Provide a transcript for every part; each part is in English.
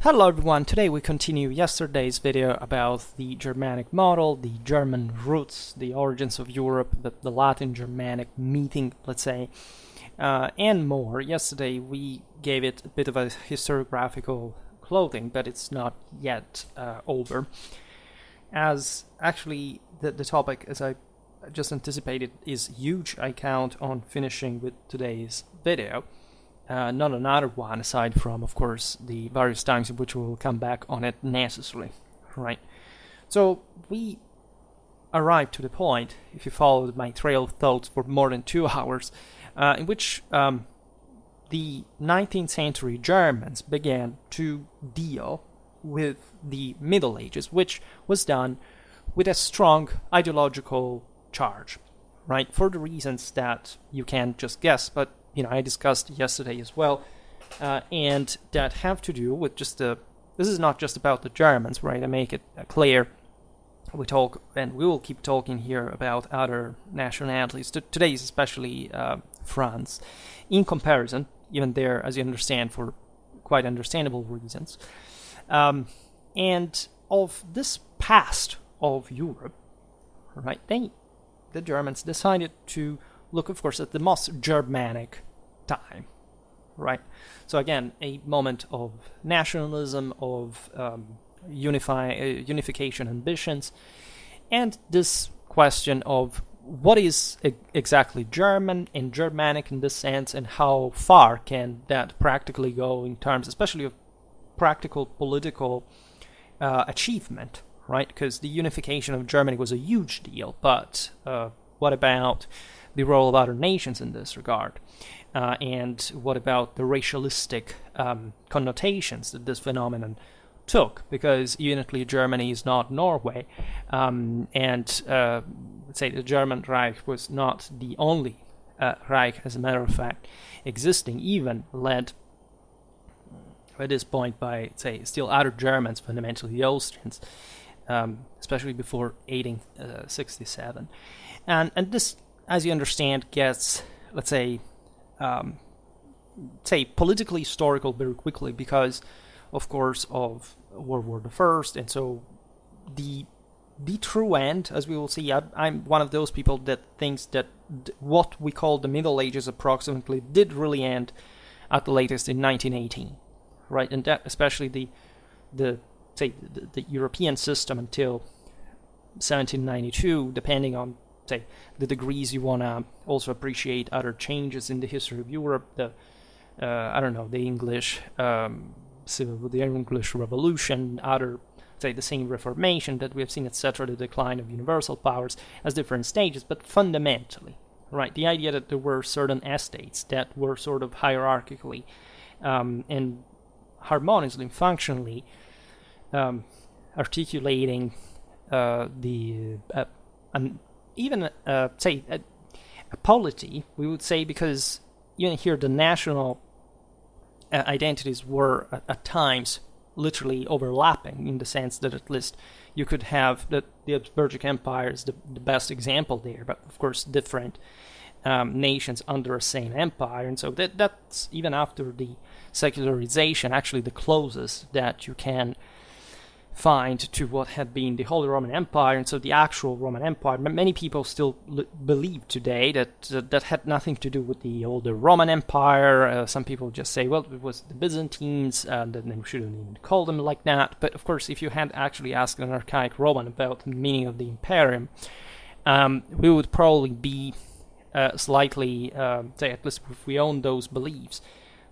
Hello everyone, today we continue yesterday's video about the Germanic model, the German roots, the origins of Europe, the Latin Germanic meeting, let's say, and more. Yesterday we gave it a bit of a historiographical clothing, but it's not yet over. As actually the topic, as I just anticipated, is huge, I count on finishing with today's video. Not another one aside from, of course, the various times in which we will come back on it necessarily, right? So we arrived to the point, if you followed my trail of thoughts for more than 2 hours, in which the 19th century Germans began to deal with the Middle Ages, which was done with a strong ideological charge, right? For the reasons that you can just guess, but I discussed yesterday as well, and that have to do with just this is not just about the Germans, right? I make it clear. We talk, and we will keep talking here about other nationalities. Today is especially France, in comparison, even there, as you understand, for quite understandable reasons. And of this past of Europe, right? The Germans decided to look, of course, at the most Germanic time, right? So again, a moment of nationalism, of unification ambitions, and this question of what is exactly German and Germanic in this sense, and how far can that practically go in terms, especially of practical political achievement, right? Because the unification of Germany was a huge deal, but what about the role of other nations in this regard? And what about the racialistic connotations that this phenomenon took? Because unitary Germany is not Norway, and let's say the German Reich was not the only Reich, as a matter of fact, existing, even led at this point by, say, still other Germans, fundamentally the Austrians, especially before 1867. And this, as you understand, gets, let's say politically historical very quickly because, of course, of World War I, and so the true end, as we will see, I'm one of those people that thinks that what we call the Middle Ages approximately did really end at the latest in 1918, right? And that especially the European system until 1792, depending on, say, the degrees you want to also appreciate other changes in the history of Europe, the English the English Revolution, other, say, the same Reformation that we have seen, etc., the decline of universal powers as different stages, but fundamentally, right, the idea that there were certain estates that were sort of hierarchically and harmoniously and functionally articulating even a polity, we would say, because even here the national identities were at times literally overlapping, in the sense that at least you could have the Habsburgic Empire is the best example there, but of course different nations under a same empire, and so that's even after the secularization actually the closest that you can find to what had been the Holy Roman Empire, and so the actual Roman Empire. Many people still believe today that that had nothing to do with the older Roman Empire. Some people just say, well, it was the Byzantines, and then we shouldn't even call them like that. But of course, if you had actually asked an archaic Roman about the meaning of the imperium, we would probably be slightly, say, at least if we own those beliefs,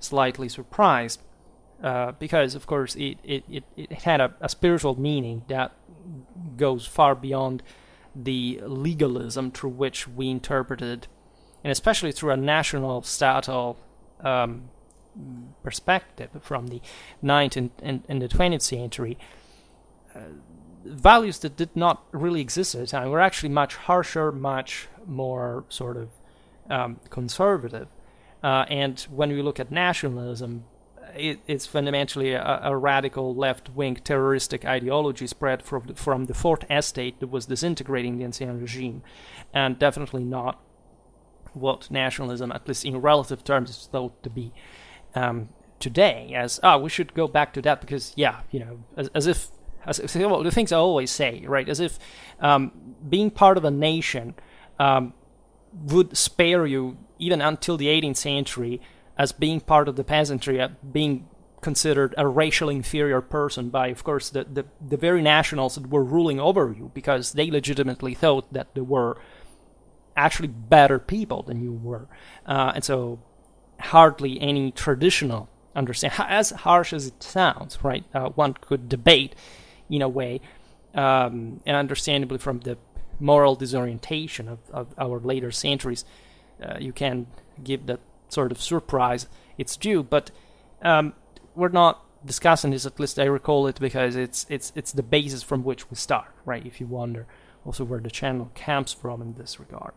slightly surprised. Because, of course, it had a spiritual meaning that goes far beyond the legalism through which we interpreted, and especially through a national statal perspective from the 19th and the 20th century, values that did not really exist at the time were actually much harsher, much more sort of conservative. And when we look at nationalism, it's fundamentally a radical left-wing terroristic ideology spread from the Fourth Estate that was disintegrating the ancien regime, and definitely not what nationalism, at least in relative terms, is thought to be today as, we should go back to that because, as if well, the things I always say, right? As if being part of a nation would spare you, even until the 18th century, as being part of the peasantry, being considered a racially inferior person by, of course, the very nationals that were ruling over you, because they legitimately thought that they were actually better people than you were. And so hardly any traditional understanding, as harsh as it sounds, right? One could debate, in a way, and understandably from the moral disorientation of our later centuries, you can give that sort of surprise its due, but we're not discussing this, at least I recall it, because it's the basis from which we start, right? If you wonder also where the channel comes from in this regard.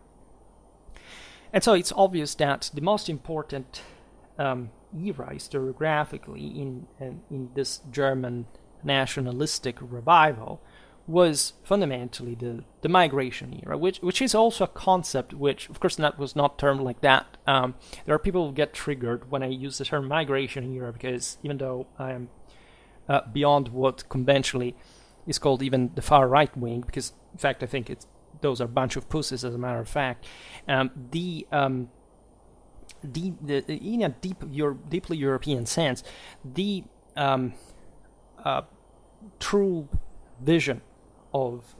And so it's obvious that the most important era historiographically in this German nationalistic revival was fundamentally the migration era, which is also a concept which, of course, that was not termed like that. There are people who get triggered when I use the term migration era, because even though I am beyond what conventionally is called even the far right wing, because in fact I think those are a bunch of pussies, as a matter of fact, in a deeply European sense, the true vision of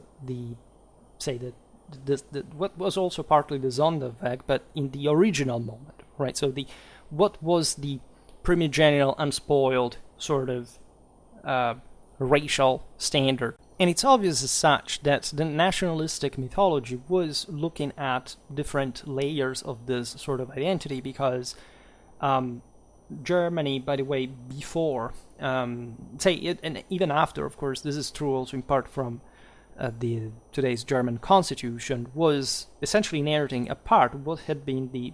what was also partly the Sonderweg, but in the original moment, right? So what was the primigenial, unspoiled sort of racial standard? And it's obvious as such that the nationalistic mythology was looking at different layers of this sort of identity, because Germany, by the way, before, and even after, of course, this is true also in part from today's German constitution, was essentially inheriting a part of what had been the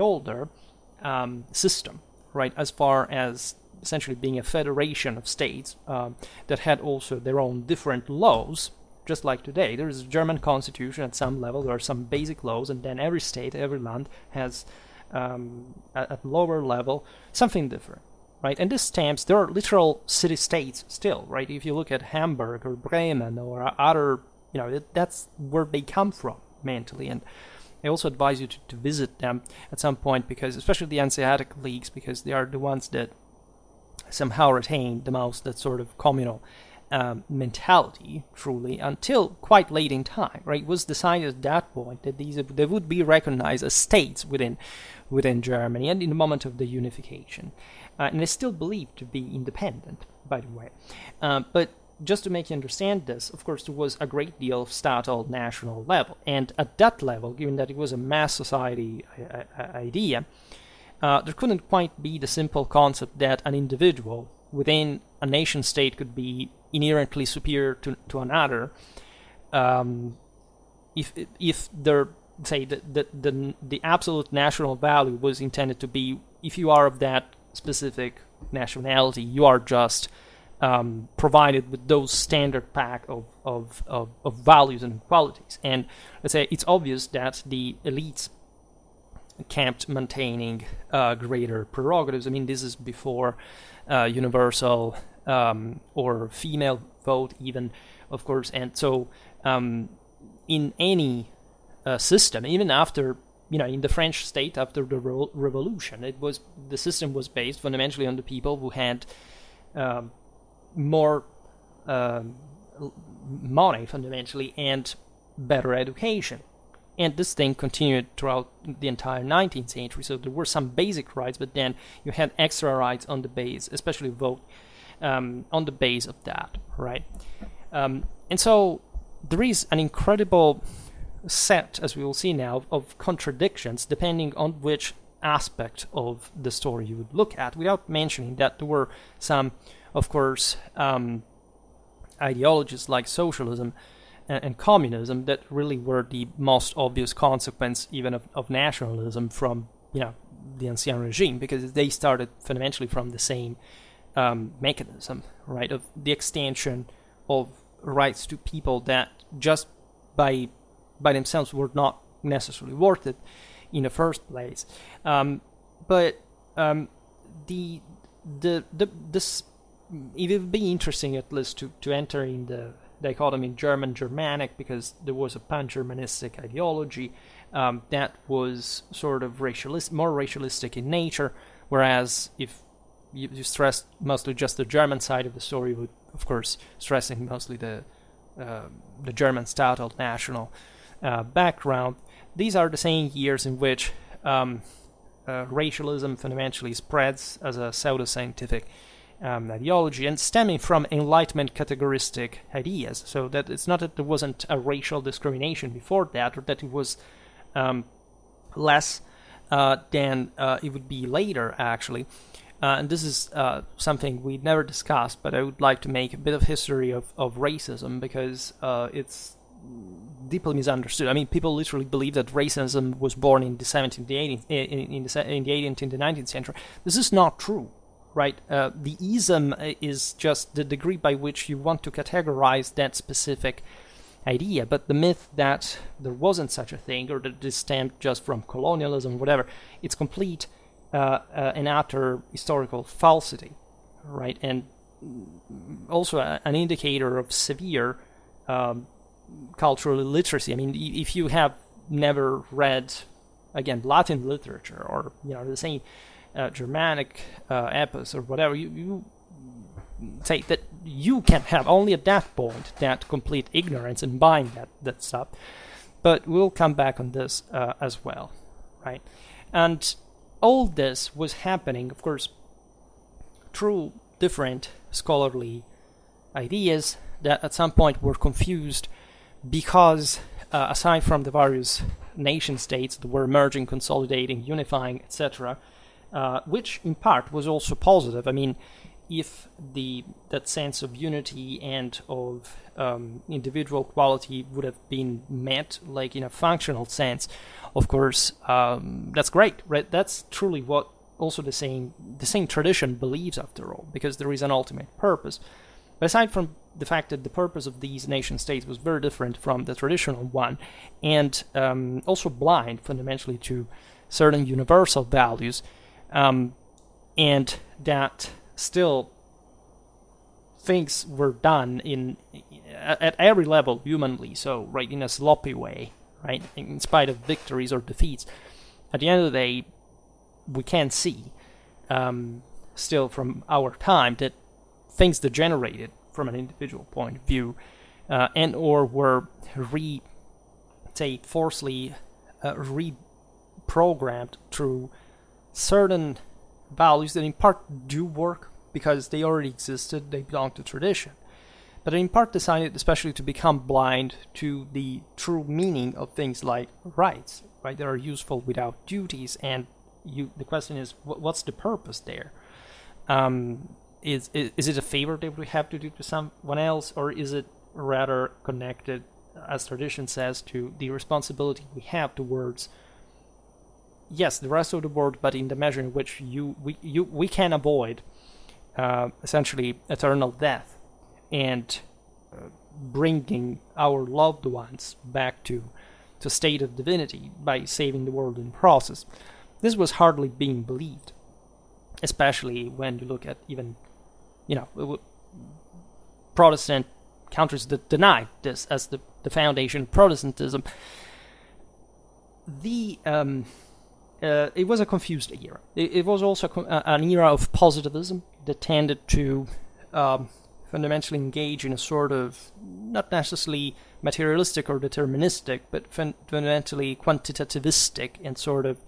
older system, right, as far as essentially being a federation of states that had also their own different laws, just like today. There is a German constitution at some level, there are some basic laws, and then every state, every land has, at lower level, something different. Right, and this stamps, there are literal city-states still, right? If you look at Hamburg or Bremen or other, that's where they come from mentally. And I also advise you to visit them at some point, because especially the Hanseatic leagues, because they are the ones that somehow retain the most that sort of communal mentality, truly, until quite late in time, right? It was decided at that point that they would be recognized as states within Germany, and in the moment of the unification. And they still believed to be independent, by the way. But just to make you understand this, of course, there was a great deal of statal national level. And at that level, given that it was a mass society idea, there couldn't quite be the simple concept that an individual within a nation state could be inherently superior to another, if their, say, the absolute national value was intended to be, if you are of that specific nationality, you are just provided with those standard pack of values and qualities. And let's say it's obvious that the elites kept maintaining greater prerogatives. I mean, this is before universal or female vote even, of course. And so in any system, even after, in the French state after the revolution, the system was based fundamentally on the people who had more money, fundamentally, and better education. And this thing continued throughout the entire 19th century. So there were some basic rights, but then you had extra rights on the base, especially vote, on the base of that, right? And so there is an incredible set, as we will see now, of contradictions depending on which aspect of the story you would look at, without mentioning that there were some, of course, ideologies like socialism and communism that really were the most obvious consequence even of nationalism from the Ancien regime, because they started fundamentally from the same mechanism, right, of the extension of rights to people that just by themselves were not necessarily worth it in the first place. But the this it would be interesting at least to enter in the dichotomy German-Germanic, because there was a pan-Germanistic ideology that was sort of more racialistic in nature, whereas if you stressed mostly just the German side of the story, with of course stressing mostly the German statal national background. These are the same years in which racialism fundamentally spreads as a pseudo-scientific ideology, and stemming from Enlightenment categoristic ideas. So that it's not that there wasn't a racial discrimination before that, or that it was less than it would be later, actually. And this is something we never discussed, but I would like to make a bit of history of racism, because it's deeply misunderstood. I mean, people literally believe that racism was born in the 17th, the 18th, in the 18th, in the 19th century. This is not true. Right, the ism is just the degree by which you want to categorize that specific idea, but the myth that there wasn't such a thing, or that this stemmed just from colonialism, whatever, it's complete and utter historical falsity, right? And also an indicator of severe cultural illiteracy. I mean, if you have never read, again, Latin literature, or the same Germanic epos or whatever, you say that you can have only at that point that complete ignorance in buying that stuff. But we'll come back on this as well, right? And all this was happening, of course, through different scholarly ideas that at some point were confused, because aside from the various nation states that were emerging, consolidating, unifying, etc., which in part was also positive. I mean, if that sense of unity and of individual quality would have been met, like in a functional sense, of course, that's great, right? That's truly what also the same tradition believes, after all, because there is an ultimate purpose. But aside from the fact that the purpose of these nation states was very different from the traditional one, and also blind fundamentally to certain universal values, and that still things were done at every level humanly, so right, in a sloppy way, right, in spite of victories or defeats. At the end of the day, we can see still from our time that things degenerated from an individual point of view, and or were forcefully reprogrammed through certain values that in part do work because they already existed, they belong to tradition, but in part decided especially to become blind to the true meaning of things like rights, right, that are useful without duties. And the question is, what's the purpose there? Is it a favor that we have to do to someone else, or is it rather connected, as tradition says, to the responsibility we have towards, yes, the rest of the world, but in the measure in which we can avoid essentially eternal death, and bringing our loved ones back to state of divinity by saving the world in the process. This was hardly being believed, especially when you look at even, Protestant countries that denied this as the foundation of Protestantism. It was a confused era. It was also an era of positivism that tended to fundamentally engage in a sort of, not necessarily materialistic or deterministic, but fundamentally quantitativistic and sort of,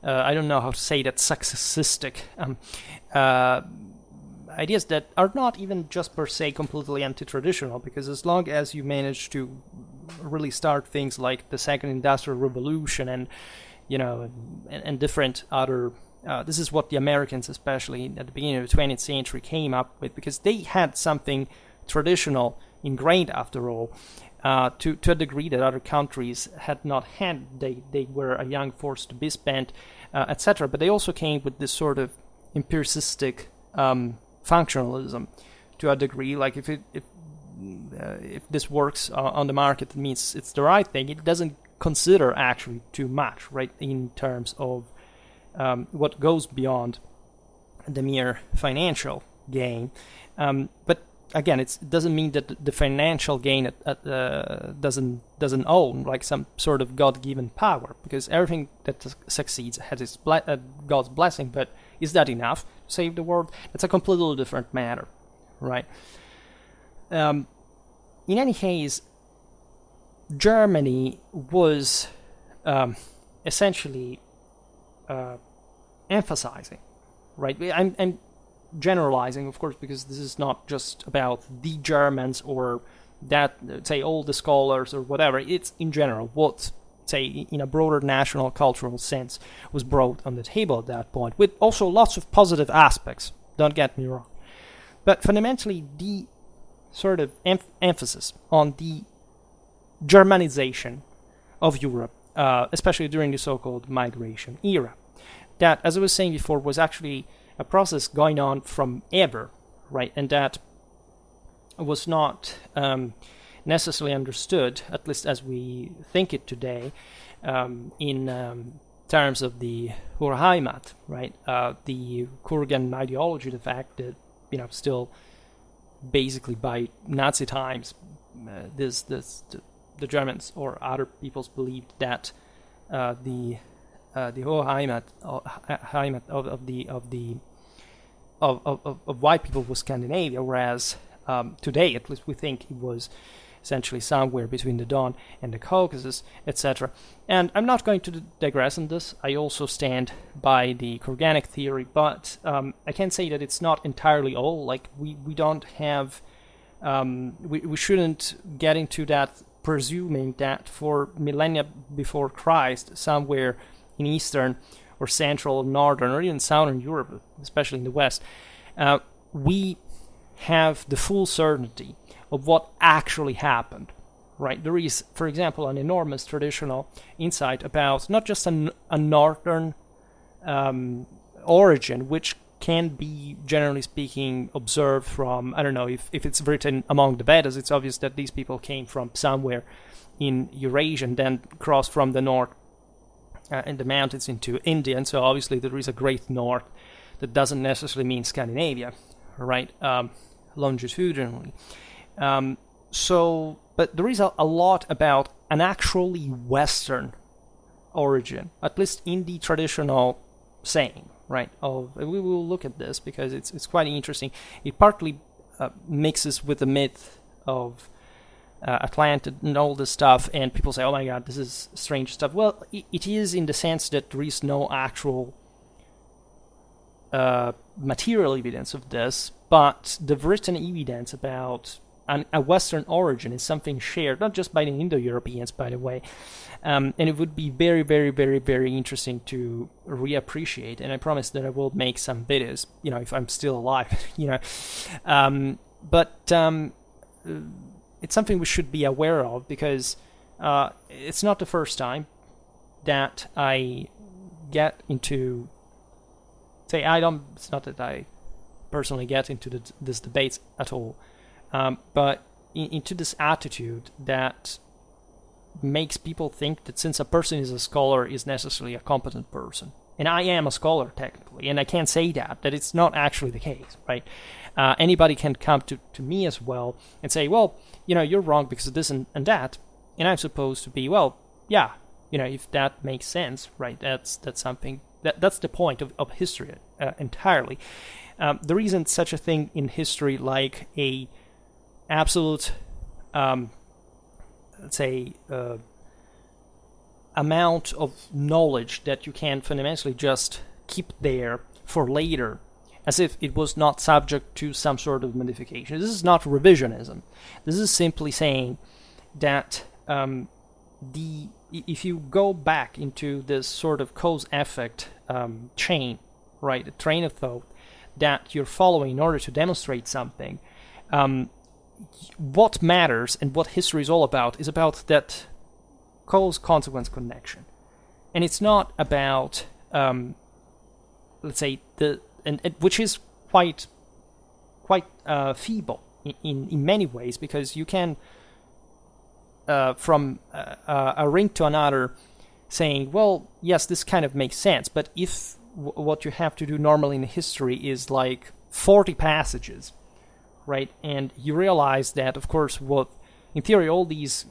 I don't know how to say that, successistic ideas that are not even just per se completely anti-traditional, because as long as you manage to really start things like the Second Industrial Revolution and different other, this is what the Americans, especially at the beginning of the 20th century, came up with, because they had something traditional ingrained, after all, to a degree that other countries had not had. They were a young force to be spent, etc. But they also came with this sort of empiricistic functionalism to a degree. Like if this works on the market, it means it's the right thing. It doesn't consider actually too much, right, in terms of what goes beyond the mere financial gain. But again, it doesn't mean that the financial gain doesn't own like some sort of God-given power, because everything that succeeds has its God's blessing. But is that enough to save the world? That's a completely different matter, right? In any case, Germany was essentially emphasizing, right? I'm generalizing, of course, because this is not just about the Germans or that, say, all the scholars or whatever. It's in general what, say, in a broader national cultural sense, was brought on the table at that point, with also lots of positive aspects, don't get me wrong. But fundamentally, the sort of emphasis on the Germanization of Europe, especially during the so-called migration era, that, as I was saying before, was actually a process going on from ever, right? And that was not necessarily understood, at least as we think it today, in terms of the Urheimat, right? The Kurgan ideology, the fact that, still basically by Nazi times, the Germans or other peoples believed that the Heimat of white people was Scandinavia, whereas today, at least, we think it was essentially somewhere between the Don and the Caucasus, etc. And I'm not going to digress on this. I also stand by the Kurganic theory, but I can say that it's not entirely all. Like, we don't have, we shouldn't get into that presuming that for millennia before Christ, somewhere in Eastern or Central, Northern, or even Southern Europe, especially in the West, we have the full certainty of what actually happened, right? There is, for example, an enormous traditional insight about not just a Northern origin, which can be, generally speaking, observed from, I don't know, if it's written among the Vedas, it's obvious that these people came from somewhere in Eurasia and then crossed from the north in the mountains into India, and so obviously there is a great north that doesn't necessarily mean Scandinavia, right, longitudinally. But there is a lot about an actually Western origin, at least in the traditional saying, right? We will look at this because it's quite interesting. It partly mixes with the myth of Atlantid and all this stuff, and people say, oh my god, this is strange stuff. Well, it is in the sense that there is no actual material evidence of this, but the written evidence about a Western origin is something shared, not just by the Indo-Europeans, by the way, and it would be very, very, very, very interesting to reappreciate, and I promise that I will make some videos, if I'm still alive, but it's something we should be aware of, because it's not the first time that I get into, it's not that I personally get into this debates at all, but into this attitude that makes people think that since a person is a scholar, is necessarily a competent person. And I am a scholar, technically, and I can't say that it's not actually the case, right? Anybody can come to me as well and say, well, you're wrong because of this and that, and I'm supposed to be, well, yeah, if that makes sense, right? That's something, that's the point of history entirely. There isn't such a thing in history like a absolute, let's say, amount of knowledge that you can fundamentally just keep there for later, as if it was not subject to some sort of modification. This is not revisionism. This is simply saying that if you go back into this sort of cause-effect chain, right, a train of thought that you're following in order to demonstrate something, what matters and what history is all about is about that cause-consequence connection. And it's not about, let's say, which is quite feeble in many ways, because you can, from a ring to another, saying, well, yes, this kind of makes sense, but if what you have to do normally in history is like 40 passages, right? And you realize that, of course, in theory, all these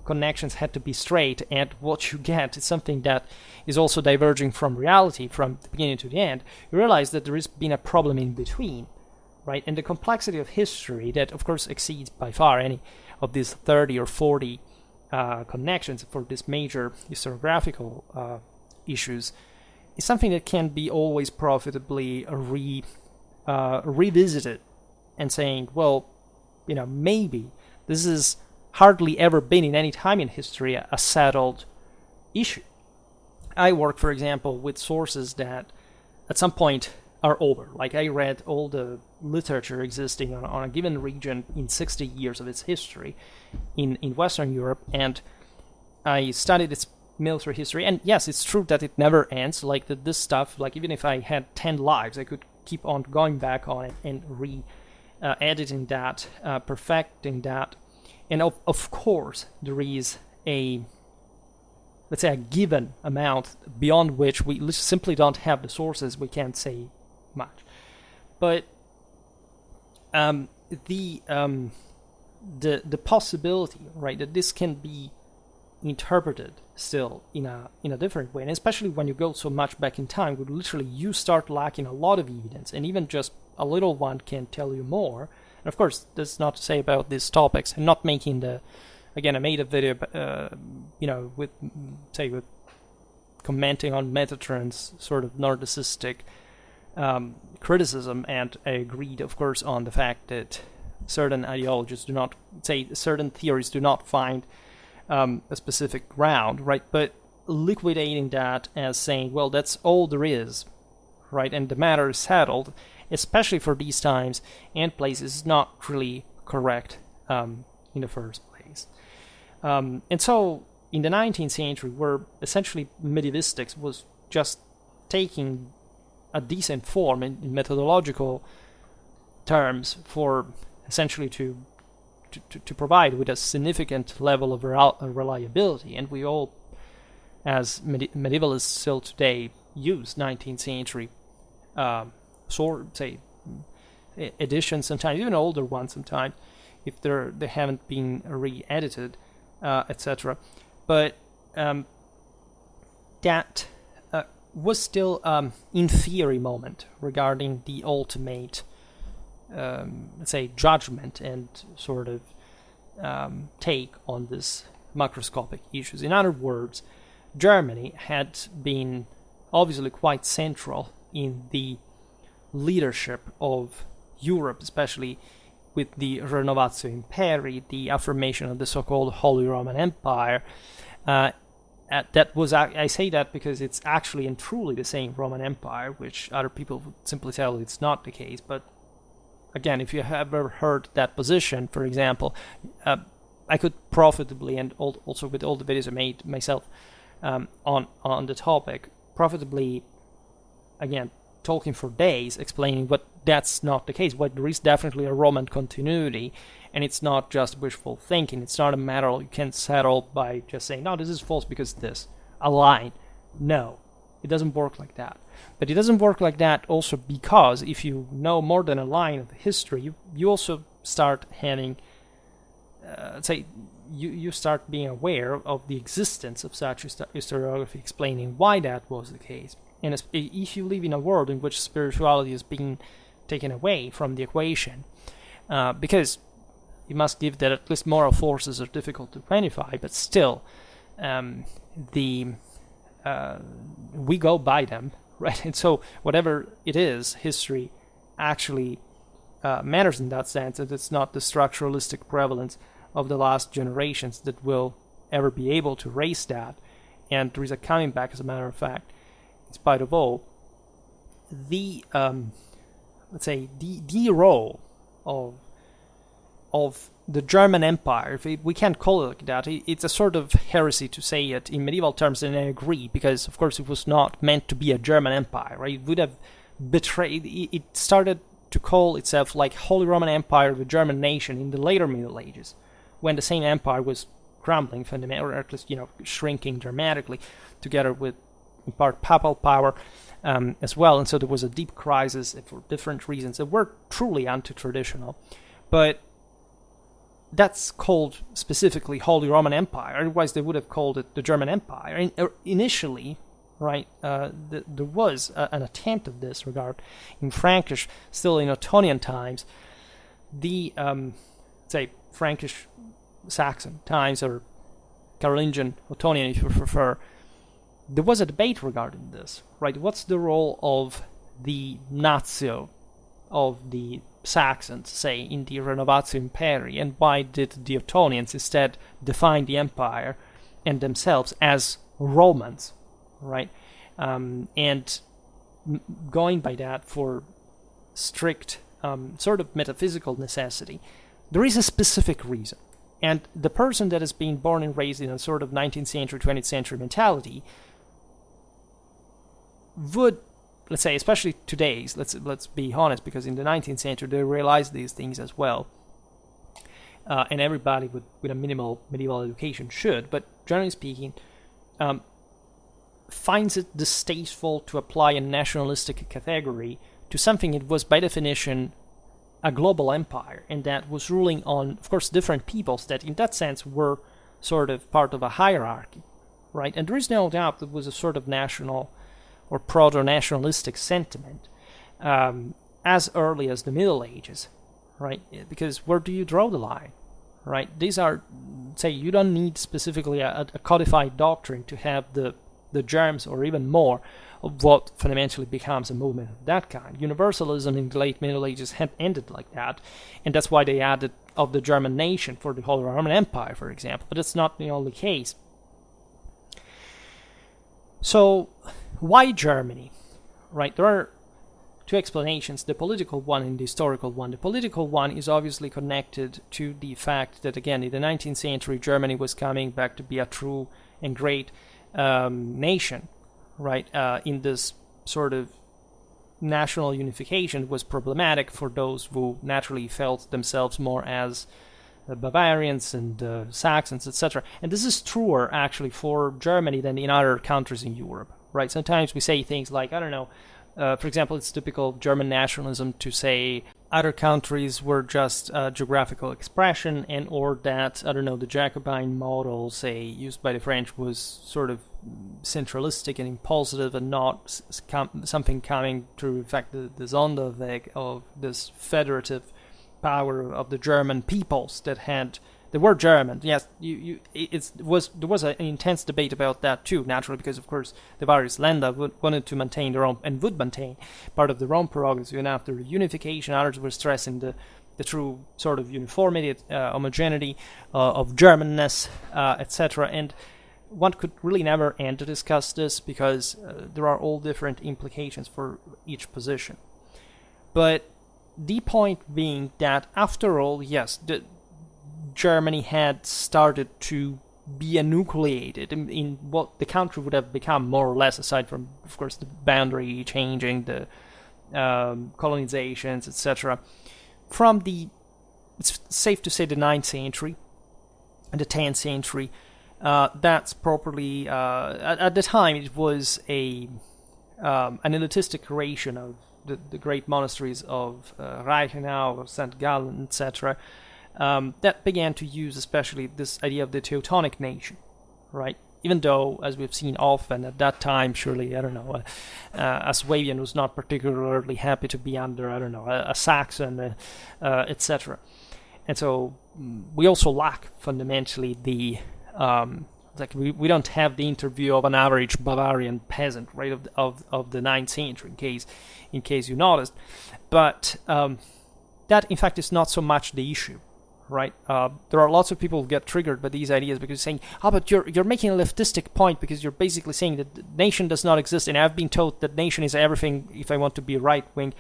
connections had to be straight, and what you get is something that is also diverging from reality from the beginning to the end. You realize that there has been a problem in between, right? And the complexity of history that, of course, exceeds by far any of these 30 or 40 connections for these major historiographical issues is something that can be always profitably revisited and saying, well, maybe this is hardly ever been in any time in history a settled issue. I work, for example, with sources that at some point are over. Like I read all the literature existing on a given region in 60 years of its history in Western Europe, and I studied its military history. And yes, it's true that it never ends. Like this stuff, like even if I had 10 lives, I could keep on going back on it and editing that, perfecting that. And of course, there is let's say a given amount beyond which we simply don't have the sources. We can't say much. But the possibility, right, that this can be interpreted still in a different way, and especially when you go so much back in time, would literally you start lacking a lot of evidence, and even just a little one can tell you more. And of course, that's not to say about these topics. I'm not making I made a video, with commenting on Metatron's sort of narcissistic criticism, and I agreed, of course, on the fact that certain ideologies certain theories do not find a specific ground, right? But liquidating that as saying, well, that's all there is, right? And the matter is settled, especially for these times and places, is not really correct in the first place. And so in the 19th century, where essentially medievalistics was just taking a decent form in methodological terms for essentially to provide with a significant level of reliability, and we all, as medievalists still today, use 19th century editions sometimes, even older ones sometimes, if they haven't been re-edited, etc. But that was still in theory moment regarding the ultimate judgment and sort of take on this macroscopic issues. In other words, Germany had been obviously quite central in the leadership of Europe, especially with the Renovatio Imperii, the affirmation of the so-called Holy Roman Empire. That was, I say that because it's actually and truly the same Roman Empire, which other people would simply tell you it's not the case. But again, if you have ever heard that position, for example, I could profitably, and also with all the videos I made myself on the topic, profitably, again, talking for days, explaining what that's not the case. What there is definitely a Roman continuity, and it's not just wishful thinking. It's not a matter you can settle by just saying, no, this is false because this, a line. No, it doesn't work like that. But it doesn't work like that also because if you know more than a line of history, you also start having, you start being aware of the existence of such historiography explaining why that was the case. And if you live in a world in which spirituality is being taken away from the equation, because you must give that at least moral forces are difficult to quantify, but still, we go by them, right? And so whatever it is, history actually matters in that sense, and it's not the structuralistic prevalence of the last generations that will ever be able to raise that. And there is a coming back, as a matter of fact, in spite of all. The the role of the German Empire, if we can't call it like that, it's a sort of heresy to say it in medieval terms, and I agree, because of course it was not meant to be a German Empire, right? It would have betrayed, it started to call itself like Holy Roman Empire of the German nation in the later Middle Ages, when the same empire was crumbling fundamentally, or at least, shrinking dramatically, together with in part papal power as well, and so there was a deep crisis for different reasons that were truly anti-traditional. But that's called specifically Holy Roman Empire. Otherwise, they would have called it the German Empire. And initially, right, there was an attempt of this regard in Frankish, still in Ottonian times. The say Frankish Saxon times, or Carolingian Ottonian, if you prefer. There was a debate regarding this, right? What's the role of the Nazio, of the Saxons, say, in the Renovatio Imperii, and why did the Ottonians instead define the empire and themselves as Romans, right? And going by that for strict sort of metaphysical necessity, there is a specific reason. And the person that is being born and raised in a sort of 19th century, 20th century mentality would, let's say, especially today's, let's be honest, because in the 19th century they realized these things as well, and everybody with a minimal medieval education should, but generally speaking, finds it distasteful to apply a nationalistic category to something it was by definition a global empire, and that was ruling on, of course, different peoples that in that sense were sort of part of a hierarchy, right? And there is no doubt that was a sort of national or proto-nationalistic sentiment as early as the Middle Ages, right? Because where do you draw the line, right? These are, say, you don't need specifically a codified doctrine to have the germs or even more of what fundamentally becomes a movement of that kind. Universalism in the late Middle Ages had ended like that, and that's why they added of the German nation for the Holy Roman Empire, for example, but it's not the only case. So, why Germany? Right, there are two explanations, the political one and the historical one. The political one is obviously connected to the fact that, again, in the 19th century, Germany was coming back to be a true and great nation, right? In this sort of national unification was problematic for those who naturally felt themselves more as Bavarians and Saxons, etc. And this is truer, actually, for Germany than in other countries in Europe. Right, sometimes we say things like, I don't know, for example, it's typical German nationalism to say other countries were just a geographical expression, and or that, I don't know, the Jacobin model, say, used by the French was sort of centralistic and impulsive and not something coming to reflect the Sonderweg of this federative power of the German peoples that were German. Yes, there was an intense debate about that too, naturally, because of course the various Länder wanted to maintain their own and would maintain part of their own prerogatives. Even after the unification, others were stressing the true sort of uniformity, homogeneity of Germanness, etc. And one could really never end to discuss this because there are all different implications for each position. But the point being that, after all, yes, Germany had started to be enucleated in what the country would have become, more or less, aside from, of course, the boundary changing, the colonizations, etc. From it's safe to say, the 9th century and the 10th century. That's properly, at the time, it was an elitistic creation of the great monasteries of Reichenau, St. Gallen, etc., that began to use especially this idea of the Teutonic nation, right? Even though, as we've seen often at that time, surely, I don't know, a Swabian was not particularly happy to be under, I don't know, a Saxon, etc. And so we also lack fundamentally the, like we don't have the interview of an average Bavarian peasant, right, of the 9th century, in case you noticed. But that, in fact, is not so much the issue. Right, there are lots of people who get triggered by these ideas because saying, but you're making a leftistic point because you're basically saying that the nation does not exist, and I've been told that nation is everything if I want to be right wing.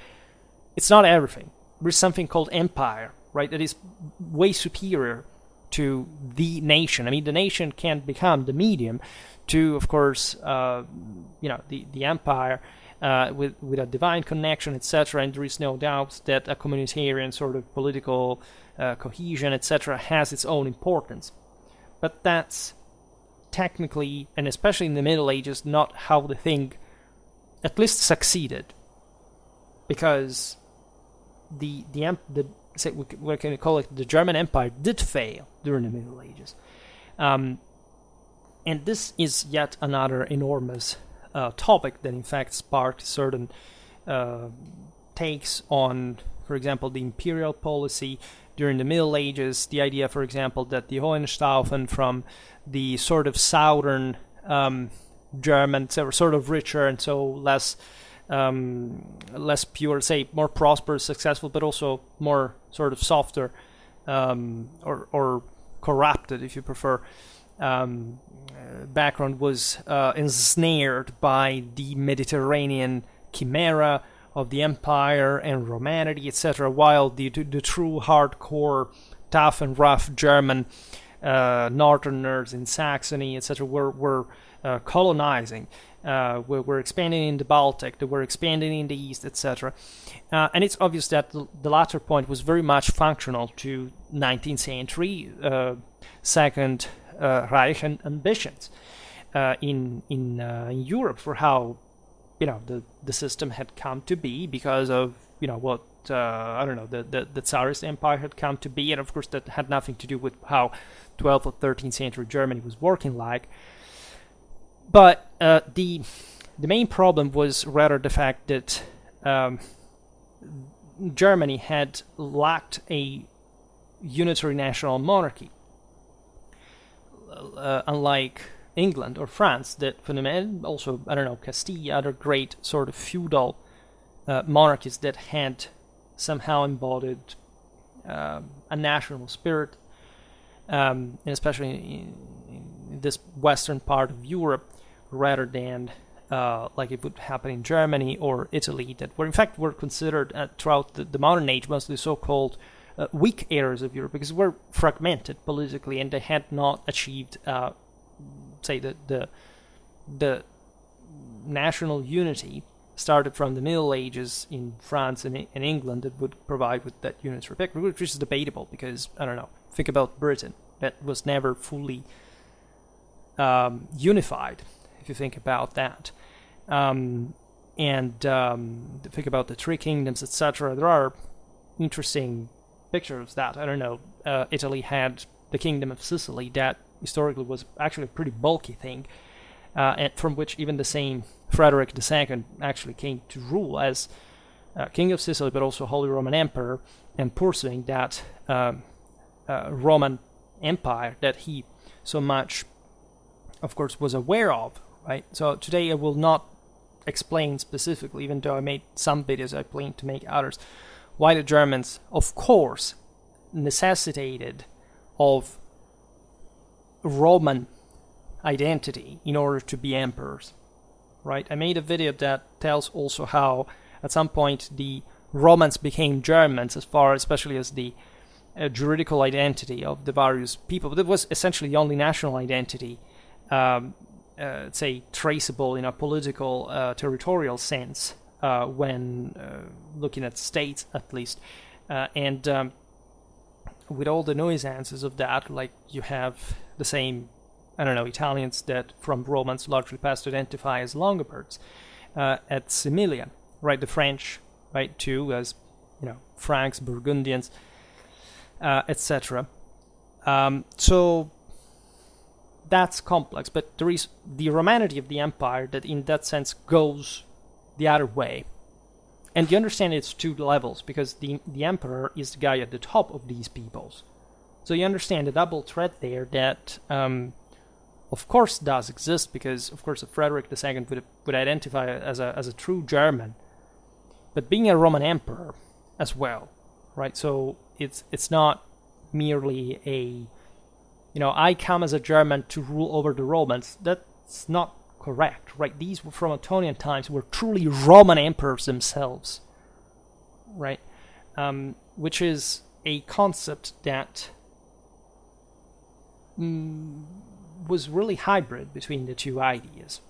It's not everything. There's something called empire, right, that is way superior to the nation. I mean, the nation can become the medium to, of course, the empire. With a divine connection, etc., and there is no doubt that a communitarian sort of political cohesion, etc., has its own importance. But that's technically, and especially in the Middle Ages, not how the thing at least succeeded, because say we can call it the German Empire did fail during the Middle Ages, and this is yet another enormous topic that in fact sparked certain takes on, for example, the imperial policy during the Middle Ages. The idea, for example, that the Hohenstaufen from the sort of southern Germans were sort of richer and so less pure, say more prosperous, successful, but also more sort of softer or corrupted, if you prefer, background, was ensnared by the Mediterranean chimera of the empire and Romanity, etc., while the true hardcore, tough and rough German northerners in Saxony, etc., were colonizing. We're expanding in the Baltic, they were expanding in the East, etc. And it's obvious that the latter point was very much functional to 19th century Second Reich and ambitions in Europe, for how the system had come to be, because of what the Tsarist Empire had come to be, and of course that had nothing to do with how 12th or 13th century Germany was working like. But the main problem was rather the fact that Germany had lacked a unitary national monarchy, unlike England or France, that fundamentally, also Castile, other great sort of feudal monarchies that had somehow embodied a national spirit, and especially in this western part of Europe, rather than like it would happen in Germany or Italy, that were considered throughout the modern age mostly so-called weak areas of Europe, because we're fragmented politically and they had not achieved say the national unity started from the Middle Ages in France and in England that would provide with that unitary picture, which is debatable, because think about Britain, that was never fully unified, if you think about that, and think about the three kingdoms, etc. There are interesting pictures that Italy had the Kingdom of Sicily that historically was actually a pretty bulky thing, and from which even the same Frederick II actually came to rule as King of Sicily, but also Holy Roman Emperor, and pursuing that Roman Empire that he so much, of course, was aware of, right? So today I will not explain specifically, even though I made some videos, I plan to make others, why the Germans, of course, necessitated of Roman identity in order to be emperors, right? I made a video that tells also how at some point the Romans became Germans, especially as the juridical identity of the various people, but it was essentially the only national identity, say, traceable in a political territorial sense when looking at states, at least, and with all the nuisances of that, like you have the same, Italians that from Romans largely passed to identify as Longobards at Similia, right? The French, right, too, as Franks, Burgundians, etc. So that's complex, but there is the Romanity of the empire that in that sense goes the other way. And you understand it's two levels, because the emperor is the guy at the top of these peoples. So you understand the double threat there that, of course, does exist, because, of course, Frederick II would identify as a true German, but being a Roman emperor as well, right? So it's not merely a, I come as a German to rule over the Romans. That's not correct, right? These were from Antonian times, were truly Roman emperors themselves, right? Which is a concept that was really hybrid between the two ideas.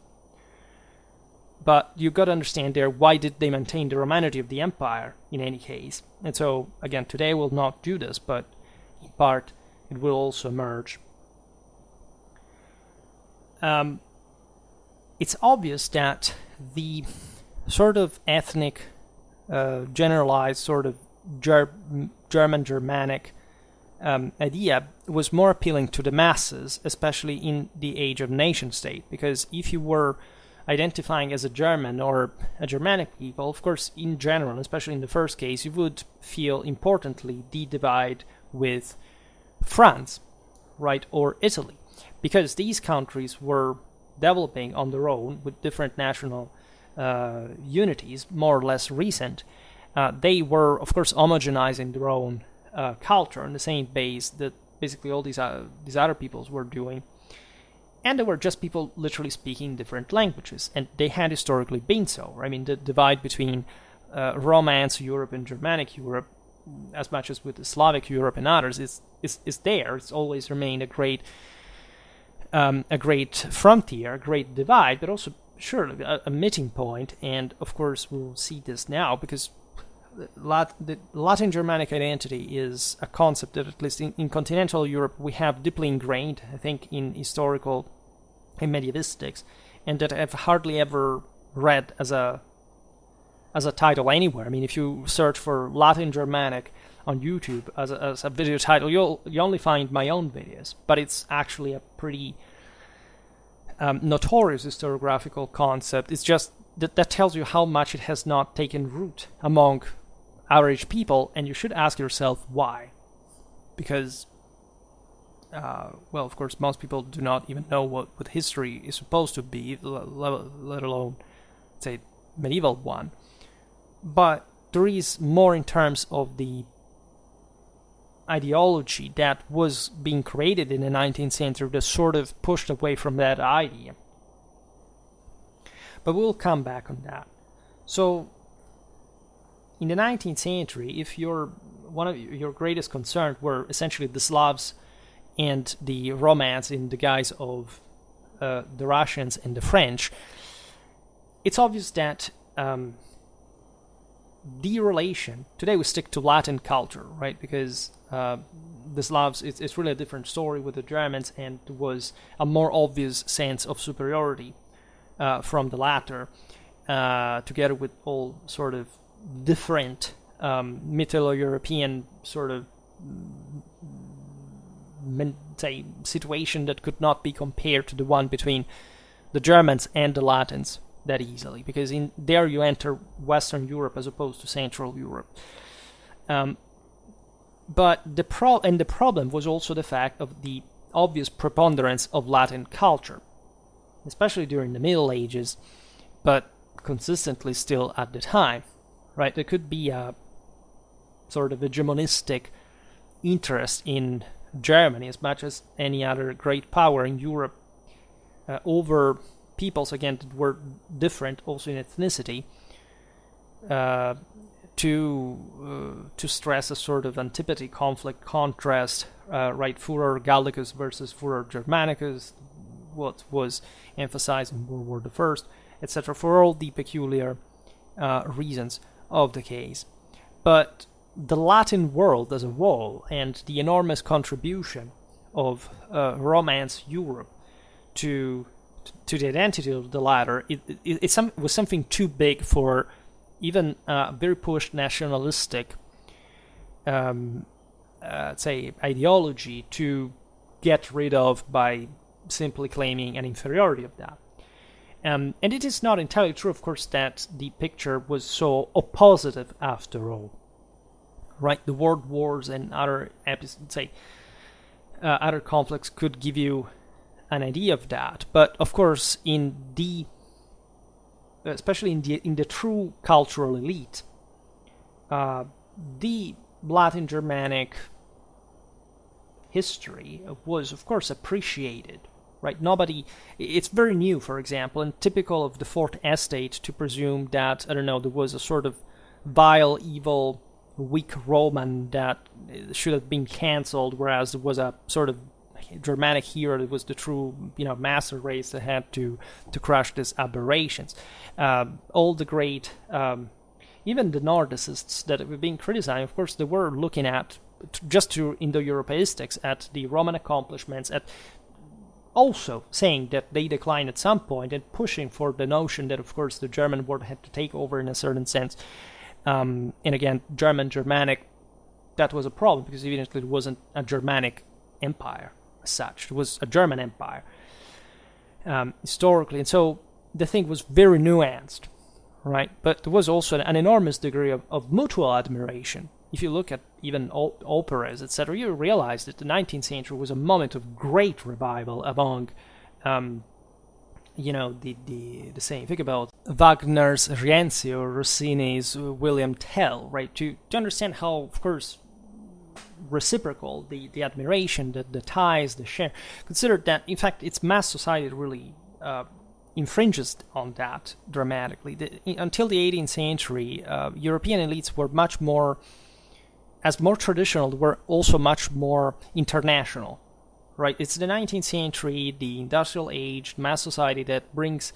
But you got to understand there, why did they maintain the Romanity of the empire in any case? And so, again, today we'll not do this, but in part it will also emerge. it's obvious that the sort of ethnic, generalized sort of German Germanic idea was more appealing to the masses, especially in the age of nation state, because if you were identifying as a German or a Germanic people, of course, in general, especially in the first case, you would feel importantly the divide with France, right, or Italy, because these countries were developing on their own with different national unities, more or less recent. They were, of course, homogenizing their own culture on the same base that basically all these other peoples were doing. And they were just people literally speaking different languages, and they had historically been so. I mean, the divide between Romance Europe and Germanic Europe, as much as with the Slavic Europe and others, is there. It's always remained a great frontier, a great divide, but also surely a meeting point. And of course, we'll see this now because the Latin Germanic identity is a concept that, at least in continental Europe, we have deeply ingrained, I think, in historical and mediavistics, and that I've hardly ever read as a title anywhere. I mean, if you search for Latin Germanic on YouTube as a video title, you only find my own videos, but it's actually a pretty notorious historiographical concept. It's just that tells you how much it has not taken root among average people, and you should ask yourself why. Because, well, of course, most people do not even know what history is supposed to be, let alone, say, medieval one. But there is more in terms of the ideology that was being created in the 19th century that sort of pushed away from that idea. But we'll come back on that. So, in the 19th century, if one of your greatest concerns were essentially the Slavs and the Romance in the guise of the Russians and the French, it's obvious that the relation, today we stick to Latin culture, right? Because the Slavs, it's really a different story with the Germans, and there was a more obvious sense of superiority from the latter, together with all sort of different Mytho-European sort of say situation that could not be compared to the one between the Germans and the Latins that easily, because in there you enter Western Europe as opposed to Central Europe. But the problem was also the fact of the obvious preponderance of Latin culture, especially during the Middle Ages, but consistently still at the time. Right, there could be a sort of hegemonistic interest in Germany as much as any other great power in Europe over peoples, again, that were different also in ethnicity, to stress a sort of antipathy, conflict, contrast, right, Furor Gallicus versus Furor Germanicus, what was emphasized in World War I, etc., for all the peculiar reasons of the case. But the Latin world as a whole, and the enormous contribution of Romance Europe to the identity of the latter, it was something too big for even very pushed nationalistic, say, ideology to get rid of by simply claiming an inferiority of that. And it is not entirely true, of course, that the picture was so oppositive after all. Right, the world wars and other other conflicts could give you an idea of that. But of course, especially in the true cultural elite, the Latin Germanic history was, of course, appreciated. Right, it's very new, for example, and typical of the Fourth Estate to presume that, I don't know, there was a sort of vile, evil, weak Roman that should have been cancelled, whereas there was a sort of Germanic hero that was the true, master race that had to crush these aberrations. All the great, even the Nordicists that were being criticized, of course, they were looking at, just to Indo-Europeistics, at the Roman accomplishments, at also saying that they declined at some point and pushing for the notion that, of course, the German word had to take over in a certain sense. And again, Germanic, that was a problem because evidently it wasn't a Germanic empire as such. It was a German empire historically. And so the thing was very nuanced, right? But there was also an enormous degree of mutual admiration. If you look at even operas, etc., you realize that the 19th century was a moment of great revival among the same. Think about Wagner's Rienzi or Rossini's William Tell, right? To understand how, of course, reciprocal the admiration, the ties, the share. Consider that, in fact, it's mass society that really infringes on that dramatically. Until the 18th century, European elites were much more, as more traditional, were also much more international. Right, it's the 19th century, the industrial age, mass society that brings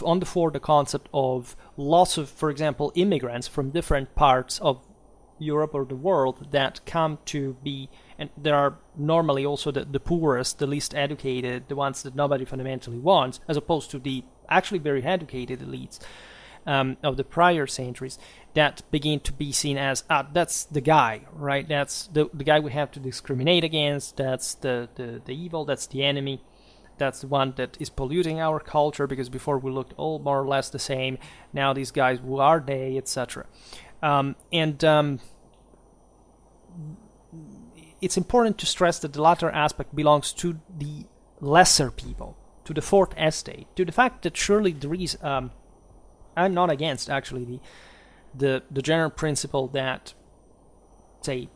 on the fore the concept of lots of, for example, immigrants from different parts of Europe or the world that come to be, and there are normally also the poorest, the least educated, the ones that nobody fundamentally wants, as opposed to the actually very educated elites of the prior centuries that begin to be seen as, that's the guy, right? That's the guy we have to discriminate against. That's the evil. That's the enemy. That's the one that is polluting our culture, because before we looked all more or less the same. Now these guys, who are they, etc. It's important to stress that the latter aspect belongs to the lesser people, to the fourth estate, to the fact that surely there is I'm not against, actually, the general principle that, say,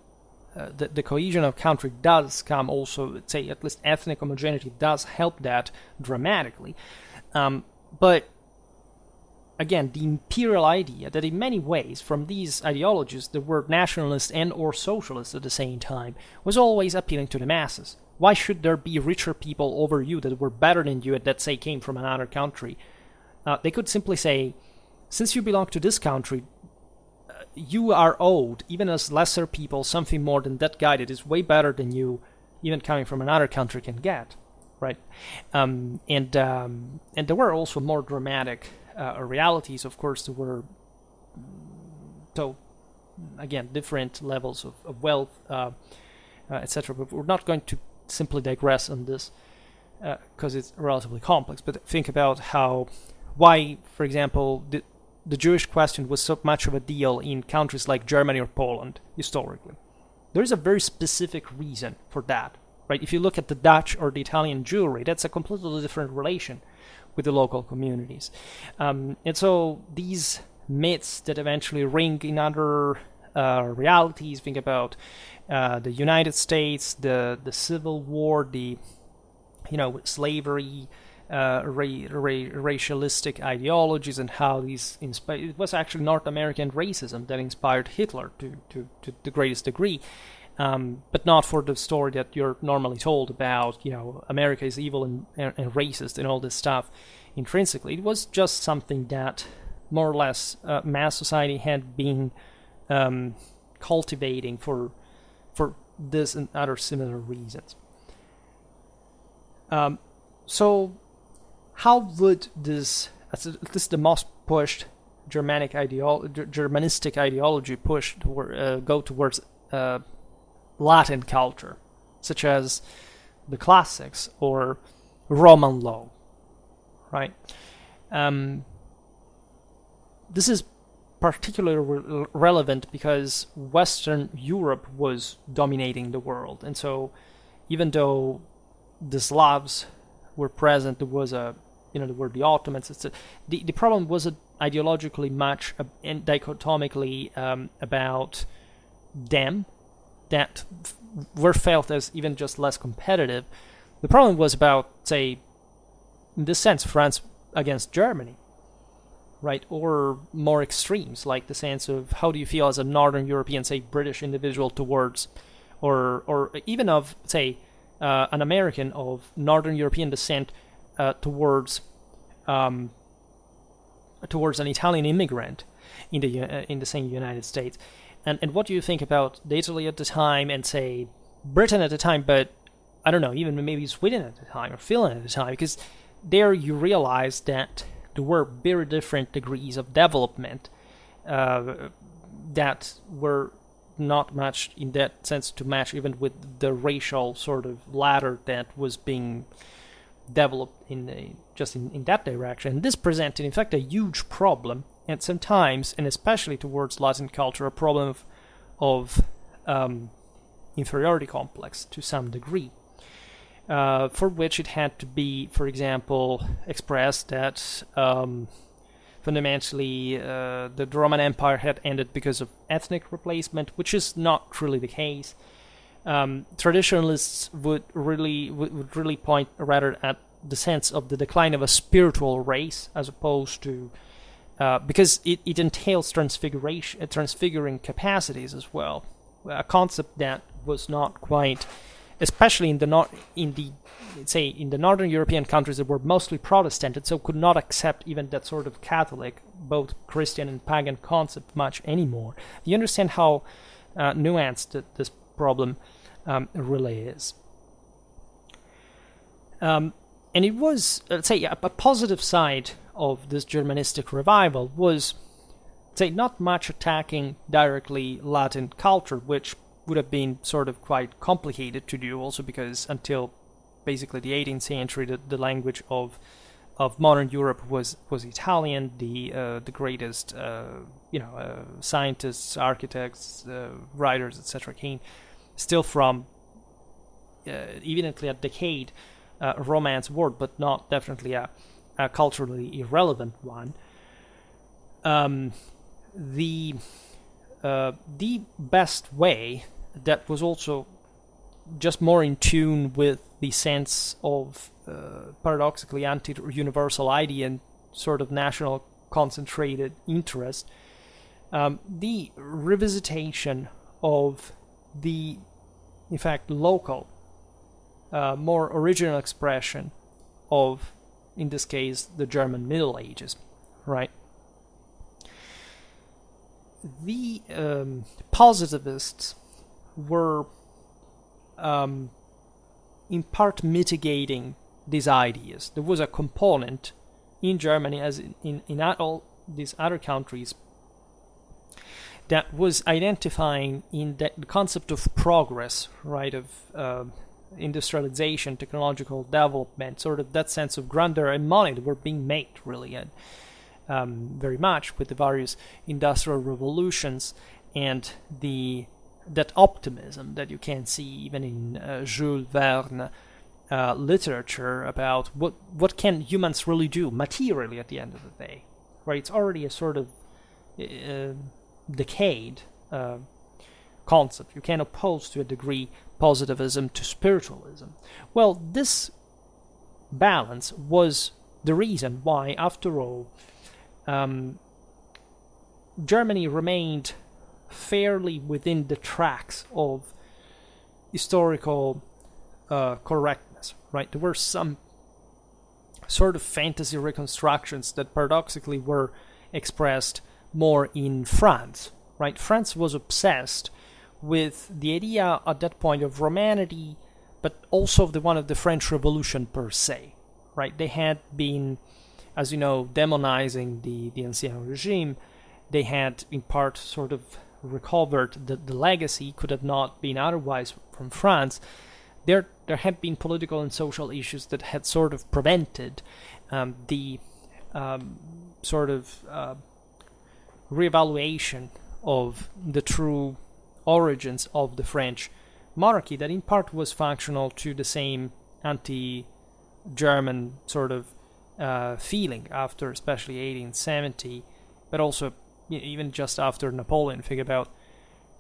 the cohesion of country does come also, say, at least ethnic homogeneity does help that dramatically. But, again, the imperial idea that in many ways, from these ideologies that were nationalist and or socialist at the same time, was always appealing to the masses. Why should there be richer people over you that were better than you that, say, came from another country? They could simply say, since you belong to this country, you are owed, even as lesser people, something more than that guy that is way better than you, even coming from another country, can get, right? And there were also more dramatic realities. Of course, there were, so again, different levels of wealth, etc. But we're not going to simply digress on this because it's relatively complex. But think about why, for example, the Jewish question was so much of a deal in countries like Germany or Poland, historically. There is a very specific reason for that, right? If you look at the Dutch or the Italian Jewry, that's a completely different relation with the local communities. And so these myths that eventually ring in other realities, think about the United States, the Civil War, the slavery, racialistic ideologies, and how these inspired. It was actually North American racism that inspired Hitler to the greatest degree, but not for the story that you're normally told about, America is evil and racist and all this stuff intrinsically. It was just something that more or less mass society had been cultivating for this and other similar reasons. So how would this, at least the most pushed Germanistic ideology go towards Latin culture, such as the classics or Roman law, right? This is particularly relevant because Western Europe was dominating the world, and so even though the Slavs were present, there was there were the Ottomans. The problem wasn't ideologically much and dichotomically about them that were felt as even just less competitive. The problem was about, say, in this sense, France against Germany, right? Or more extremes, like the sense of how do you feel as a Northern European, say, British individual towards, or even of, say, an American of Northern European descent towards an Italian immigrant in the same United States, and what do you think about Italy at the time and, say, Britain at the time, but I don't know, even maybe Sweden at the time or Finland at the time, because there you realize that there were very different degrees of development that were not matched in that sense to match even with the racial sort of ladder that was being developed in that direction. This presented, in fact, a huge problem, and sometimes, and especially towards Latin culture, a problem of inferiority complex to some degree, for which it had to be, for example, expressed that fundamentally the Roman Empire had ended because of ethnic replacement, which is not really the case. Traditionalists would really point rather at the sense of the decline of a spiritual race, as opposed to because it entails transfiguring capacities as well, a concept that was not quite, especially in the Northern European countries that were mostly Protestant, and so could not accept even that sort of Catholic, both Christian and pagan concept much anymore. You understand how nuanced this problem really is. And it was, let's say, a positive side of this Germanistic revival was, say, not much attacking directly Latin culture, which would have been sort of quite complicated to do, also because until basically the 18th century, the language of modern Europe was Italian. The greatest scientists, architects, writers, etc. came still from evidently a decade Romance word, but not definitely a culturally irrelevant one. The best way that was also just more in tune with the sense of paradoxically anti-universal idea and sort of national concentrated interest, the revisitation of the, in fact, local, more original expression of, in this case, the German Middle Ages, right? The positivists were in part mitigating these ideas. There was a component in Germany, as in all these other countries, that was identifying in the concept of progress, right, of industrialization, technological development, sort of that sense of grandeur and money that were being made, really, and very much with the various industrial revolutions, and that optimism that you can see even in Jules Verne literature about what can humans really do materially at the end of the day, right? It's already a sort of decayed concept. You can oppose to a degree positivism to spiritualism. Well, this balance was the reason why, after all, Germany remained fairly within the tracks of historical correctness, right? There were some sort of fantasy reconstructions that paradoxically were expressed more in France, right? France was obsessed with the idea at that point of Romanity, but also the one of the French Revolution per se, right? They had been, as you know, demonizing the Ancien regime. They had, in part, sort of recovered the legacy, could have not been otherwise from France. There had been political and social issues that had sort of prevented the sort of reevaluation of the true origins of the French monarchy, that in part was functional to the same anti-German sort of feeling after especially 1870, but also even just after Napoleon. Think about,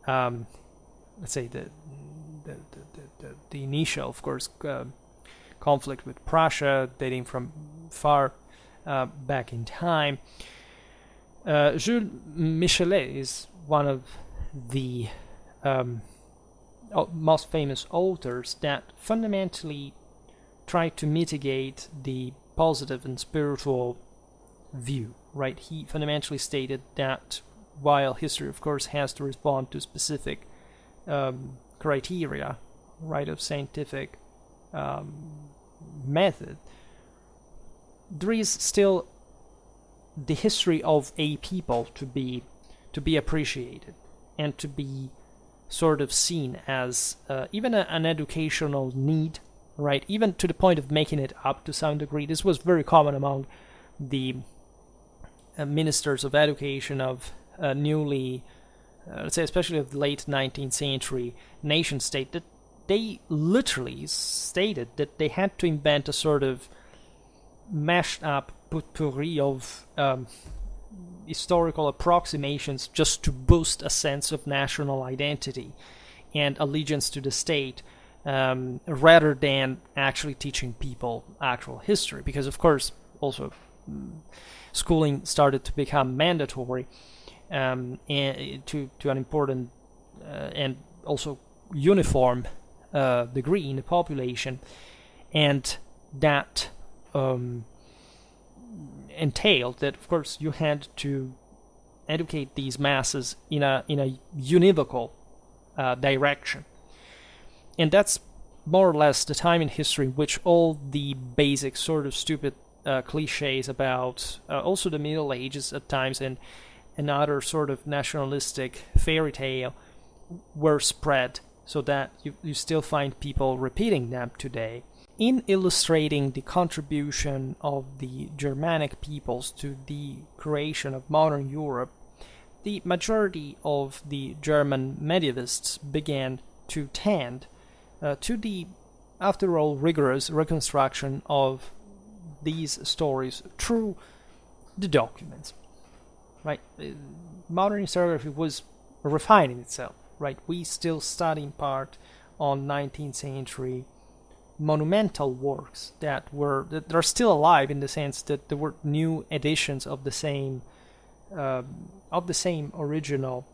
let's say, the initial, of course, conflict with Prussia, dating from far back in time. Jules Michelet is one of the most famous authors that fundamentally tried to mitigate the positive and spiritual view, right? He fundamentally stated that while history, of course, has to respond to specific criteria, right, of scientific method, there is still the history of a people to be appreciated and to be sort of seen as even an educational need, right? Even to the point of making it up to some degree. This was very common among the ministers of education of newly, let's say, especially of the late 19th century nation state, that they literally stated that they had to invent a sort of mashed up potpourri of historical approximations just to boost a sense of national identity and allegiance to the state, rather than actually teaching people actual history. Because, of course, also schooling started to become mandatory, and to an important and also uniform degree in the population, and that entailed that, of course, you had to educate these masses in a univocal direction. And that's more or less the time in history in which all the basic sort of stupid cliches about also the Middle Ages at times and another sort of nationalistic fairy tale were spread, so that you still find people repeating them today. In illustrating the contribution of the Germanic peoples to the creation of modern Europe, the majority of the German medievalists began to tend to the, after all, rigorous reconstruction of these stories through the documents. Right? Modern historiography was refining itself. Right? We still study in part on 19th century monumental works that are still alive, in the sense that there were new editions of the same original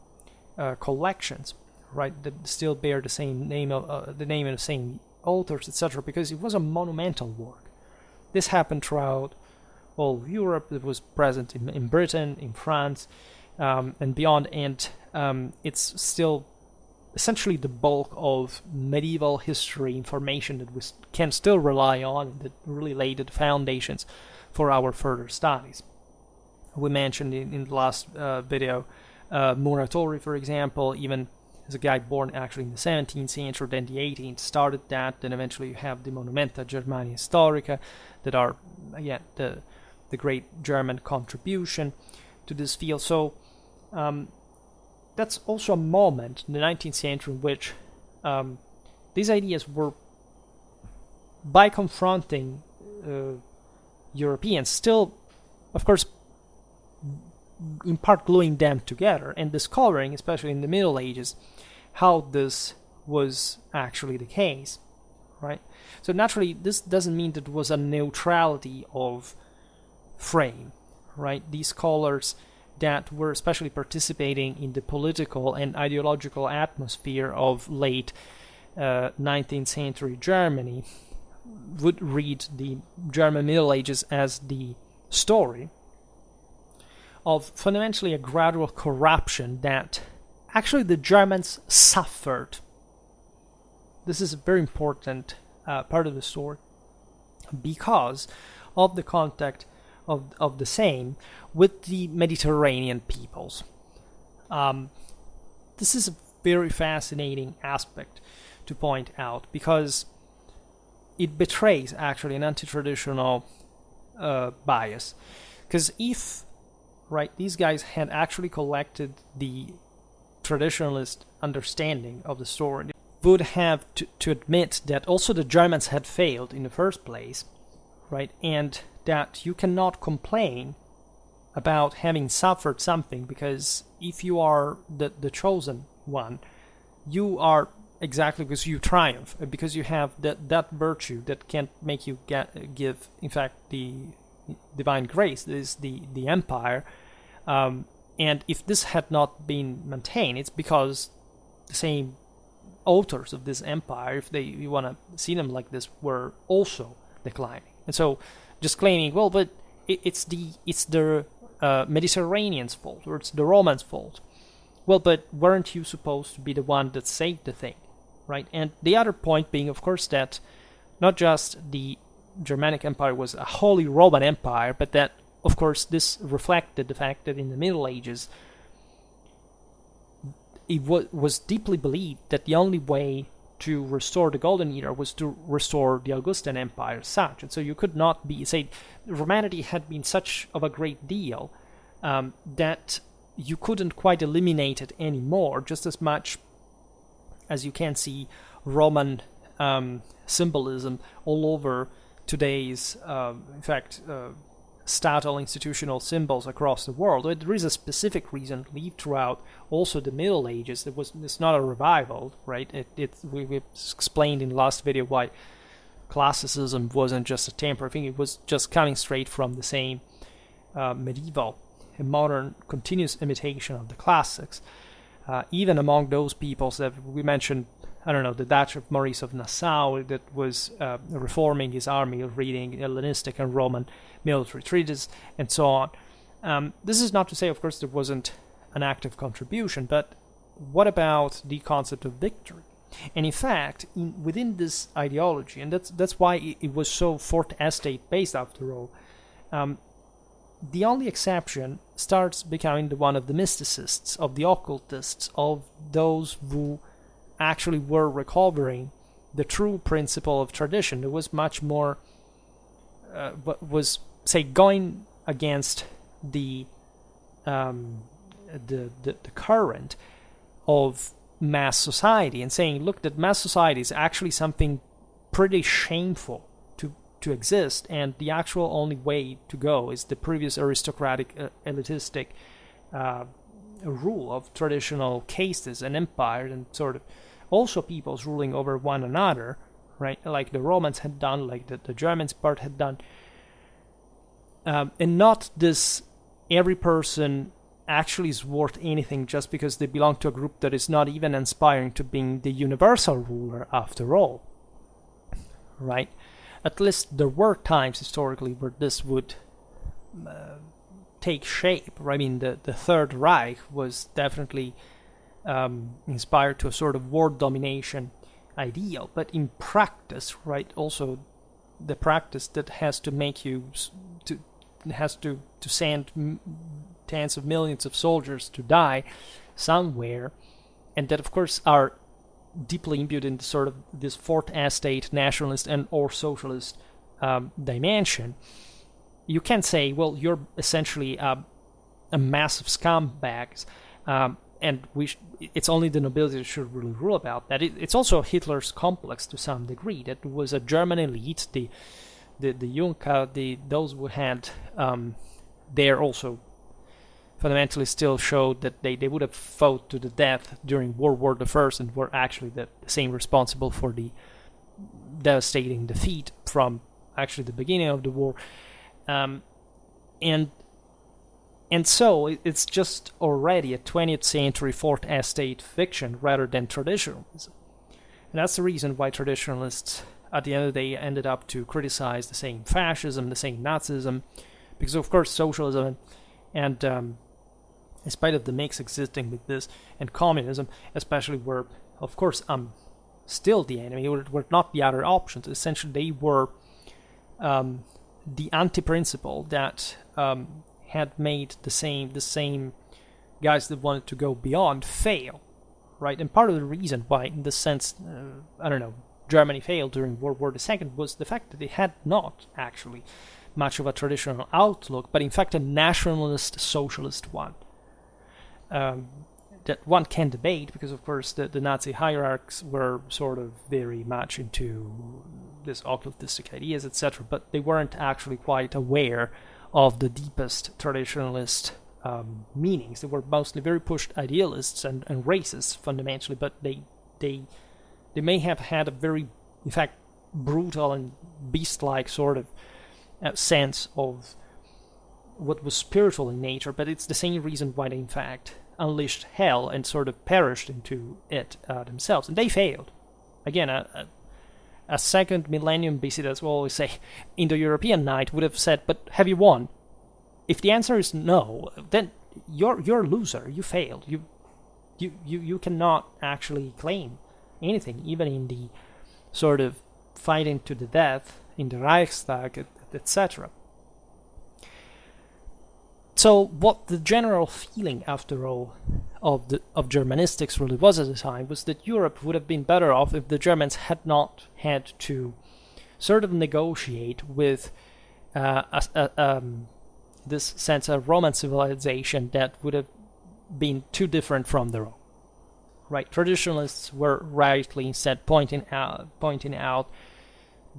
collections, right? That still bear the same name of the same authors, etc. Because it was a monumental work. This happened throughout all of Europe. It was present in Britain, in France, and beyond, and it's still essentially the bulk of medieval history information that we can still rely on, that really laid the foundations for our further studies. We mentioned in the last video Muratori, for example. Even as a guy born actually in the 17th century, then the 18th started that, then eventually you have the Monumenta Germania Historica, that are, again, the great German contribution to this field. So that's also a moment in the 19th century in which these ideas were, by confronting Europeans, still, of course, in part gluing them together and discovering, especially in the Middle Ages, how this was actually the case, right? So naturally, this doesn't mean that there was a neutrality of frame, right? These scholars that were especially participating in the political and ideological atmosphere of late 19th century Germany would read the German Middle Ages as the story of fundamentally a gradual corruption that actually the Germans suffered. This is a very important part of the story, because of the contact of the same with the Mediterranean peoples. This is a very fascinating aspect to point out, because it betrays actually an anti-traditional bias. Because if, right, these guys had actually collected the traditionalist understanding of the story, they would have to admit that also the Germans had failed in the first place, right, and that you cannot complain about having suffered something, because if you are the chosen one, you are exactly because you triumph, because you have that virtue that can make you give, in fact, the divine grace, that is the empire. And if this had not been maintained, it's because the same authors of this empire, if you want to see them like this, were also declining. And so just claiming, well, but it's the Mediterranean's fault, or it's the Romans' fault. Well, but weren't you supposed to be the one that saved the thing, right? And the other point being, of course, that not just the Germanic Empire was a Holy Roman Empire, but that, of course, this reflected the fact that in the Middle Ages, it was deeply believed that the only way to restore the Golden Era was to restore the Augustan Empire as such. And so you could not be, say, Romanity had been such of a great deal that you couldn't quite eliminate it anymore, just as much as you can see Roman symbolism all over today's, in fact, statal institutional symbols across the world. There is a specific reason lived throughout also the Middle Ages. It's not a revival, right? We explained in the last video why classicism wasn't just a temporary thing. It was just coming straight from the same medieval and modern continuous imitation of the classics. Even among those peoples that we mentioned, I don't know, the Dutch of Maurice of Nassau that was reforming his army, reading Hellenistic and Roman military treatises, and so on. This is not to say, of course, there wasn't an active contribution, but what about the concept of victory? And in fact, within this ideology, and that's why it was so Fourth Estate based after all, the only exception starts becoming the one of the mysticists, of the occultists, of those who actually were recovering the true principle of tradition. There was much more, was, say, going against the current of mass society and saying, look, that mass society is actually something pretty shameful to exist, and the actual only way to go is the previous aristocratic, elitistic rule of traditional castes and empires, and sort of also peoples ruling over one another, right? Like the Romans had done, like the Germans part had done, and not this every person actually is worth anything just because they belong to a group that is not even aspiring to being the universal ruler after all, right? At least there were times historically where this would take shape. I mean, the Third Reich was definitely inspired to a sort of world domination ideal, but in practice, right, also the practice that has to make you to send tens of millions of soldiers to die somewhere, and that of course are deeply imbued in sort of this Fourth Estate nationalist and or socialist dimension. You can say, well, you're essentially a mass of scumbags, and it's only the nobility that should really rule about that. It's also Hitler's complex to some degree. That was a German elite, the Junker, those who had there also fundamentally still showed that they would have fought to the death during World War I and were actually the same responsible for the devastating defeat from actually the beginning of the war. And so it's just already a 20th century Fourth Estate fiction rather than traditionalism. And that's the reason why traditionalists at the end of the day ended up to criticize the same fascism, the same Nazism, because of course socialism and in spite of the mix existing with this, and communism especially were, of course, still the enemy, were not the other options. Essentially, they were the anti-principle that had made the same guys that wanted to go beyond fail, right? And part of the reason why, in this sense, Germany failed during World War II was the fact that they had not actually much of a traditional outlook, but in fact a nationalist socialist one. That one can debate, because of course the Nazi hierarchs were sort of very much into this occultistic ideas, etc., but they weren't actually quite aware of the deepest traditionalist meanings. They were mostly very pushed idealists and racists fundamentally, but they may have had a very, in fact, brutal and beast-like sort of sense of what was spiritual in nature, but it's the same reason why they in fact unleashed hell and sort of perished into it themselves, and they failed. Again, a second millennium BC, as we always say, Indo-European knight would have said, but have you won? If the answer is no, then you're a loser, you failed, you cannot actually claim anything, even in the sort of fighting to the death in the Reichstag, etc. So what the general feeling, after all, of Germanistics really was at the time was that Europe would have been better off if the Germans had not had to sort of negotiate with this sense of Roman civilization that would have been too different from their own. Right? Traditionalists were rightly instead pointing out